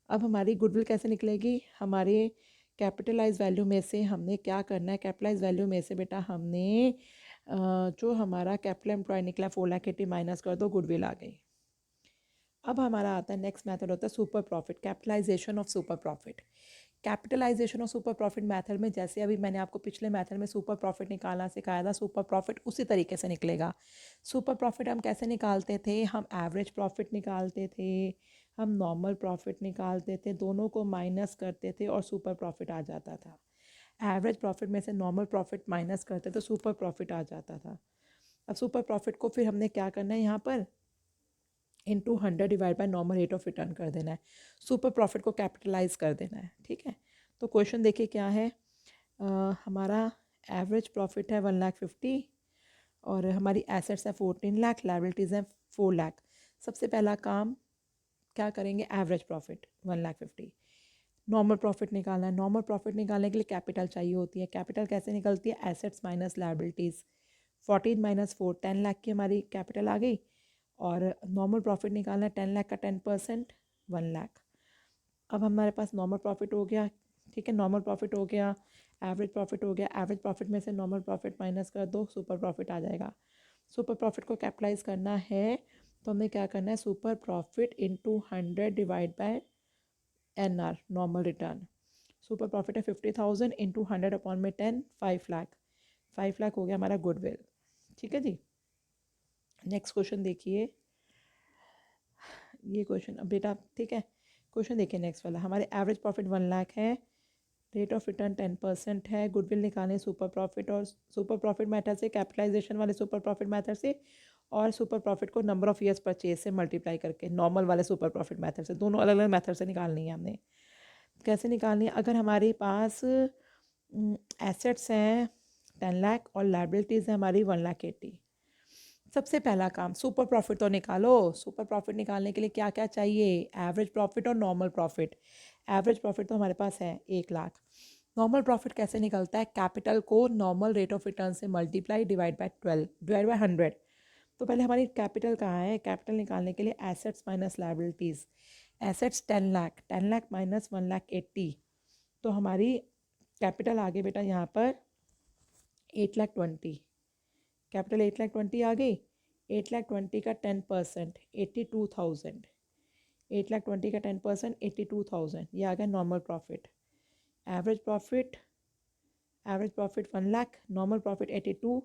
अब हमारी गुडविल कैसे निकलेगी? हमारे कैपिटलाइज वैल्यू में से हमने क्या करना है? कैपिटलाइज वैल्यू में से बेटा हमने जो हमारा कैपिटल एम्प्लॉय निकला 4,80,000 माइनस कर दो, गुडविल आ गई। अब हमारा आता है नेक्स्ट मेथड होता है super profit, capitalisation of super profit. Capitalisation of super profit method में, जैसे अभी मैंने आपको पिछले मेथड में सुपर प्रॉफिट निकालना सिखाया था, सुपर प्रॉफिट उसी तरीके से निकलेगा। सुपर प्रॉफिट हम कैसे निकालते थे? हम एवरेज प्रॉफिट निकालते थे, हम नॉर्मल प्रॉफिट निकालते थे, दोनों को माइनस करते थे और सुपर प्रॉफिट आ जाता था। एवरेज प्रॉफिट में से नॉर्मल प्रॉफिट माइनस करते तो सुपर प्रॉफिट आ जाता था। अब सुपर प्रॉफिट को फिर हमने क्या करना है? यहाँ पर into 100 divide by normal rate of return कर देना है। सुपर प्रॉफिट को कैपिटलाइज कर देना है। ठीक है, तो क्वेश्चन देखिए क्या है। हमारा एवरेज प्रॉफिट है 1,50,000 और हमारी एसेट्स है 14 लाख, लाइबिलिटीज़ हैं 4 लाख। सबसे पहला काम क्या करेंगे? Average profit 1,50,000। नॉर्मल प्रॉफिट निकालना है। नॉर्मल प्रॉफिट निकालने के लिए कैपिटल चाहिए होती है। कैपिटल कैसे निकलती है? Assets minus liabilities. 14 minus 4, 10 lakh की हमारी कैपिटल आ गई। और नॉर्मल प्रॉफिट निकालना है 10 लाख का 10%, 1 लाख। अब हमारे पास नॉर्मल प्रॉफिट हो गया। ठीक है, नॉर्मल प्रॉफिट हो गया, एवरेज प्रॉफिट हो गया। एवरेज प्रॉफिट में से नॉर्मल प्रॉफिट माइनस कर दो, सुपर प्रॉफिट आ जाएगा। सुपर प्रॉफिट को कैपिटलाइज करना है तो हमें क्या करना है? Super profit into 100 divide by NR normal return. Super profit है 50,000 इंटू 100 अपॉन में 10, 5 लाख। 5 लाख हो गया हमारा गुडविल। ठीक है जी। नेक्स्ट क्वेश्चन देखिए, ये क्वेश्चन अब बेटा ठीक है, क्वेश्चन देखिए नेक्स्ट वाला। हमारे एवरेज प्रॉफिट 1 लाख है, रेट ऑफ रिटर्न 10% है, गुडविल निकालें सुपर प्रॉफिट और सुपर प्रॉफिट मेथड से, कैपिटलाइजेशन वाले सुपर प्रॉफिट मेथड से, और सुपर प्रॉफिट को नंबर ऑफ ईयर्स परचेज से मल्टीप्लाई करके नॉर्मल वाले सुपर प्रॉफिट मेथड से। दोनों अलग अलग मेथड से निकालनी है हमने। कैसे निकालनी है? अगर हमारे पास एसेट्स हैं 10 लाख और लाइबिलिटीज़ है हमारी 1,80,000। सबसे पहला काम सुपर प्रॉफिट तो निकालो। सुपर प्रॉफिट निकालने के लिए क्या क्या चाहिए? एवरेज प्रॉफिट और नॉर्मल प्रॉफिट। एवरेज प्रॉफिट तो हमारे पास है 1 लाख। नॉर्मल प्रॉफिट कैसे निकलता है? कैपिटल को नॉर्मल रेट ऑफ रिटर्न से multiply divide by 12 divide by 100। तो पहले हमारी कैपिटल कहाँ है? कैपिटल निकालने के लिए assets minus liabilities. Assets 10 lakh, 10 lakh minus 1,80,000, तो हमारी कैपिटल आ गई बेटा यहाँ पर 8,20,000। कैपिटल 8,20,000 आ गई। 8,20,000 का 10% 82,000। 8,20,000 का 10% 82,000, ये आ गया normal profit. Average profit 1 lakh, normal profit 82,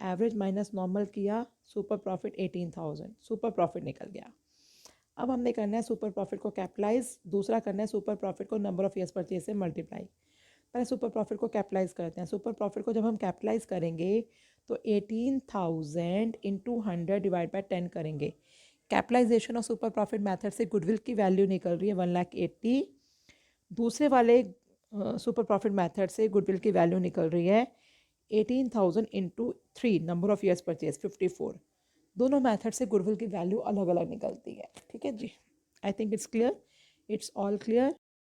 average minus normal किया, सुपर प्रॉफिट 18,000, सुपर प्रॉफिट निकल गया। अब हमने करना है सुपर प्रॉफिट को कैपिटलाइज, दूसरा करना है सुपर प्रॉफिट को नंबर ऑफ ईयर्स परचेज से मल्टीप्लाई। पहले सुपर प्रॉफिट को कैपिटलाइज करते हैं। सुपर प्रॉफिट को जब हम कैपिटलाइज करेंगे तो 18,000 इंटू 100 डिवाइड बाय 10 करेंगे। कैपिटलाइजेशन और सुपर प्रॉफिट मेथड से गुडविल की वैल्यू निकल रही है 1,80,000। दूसरे वाले सुपर प्रॉफिट मेथड से गुडविल की वैल्यू निकल रही है 18,000 into 3 number of years purchase 54। दोनों मेथड से गुडविल की वैल्यू अलग अलग निकलती है। ठीक है जी। I think it's clear, it's all clear.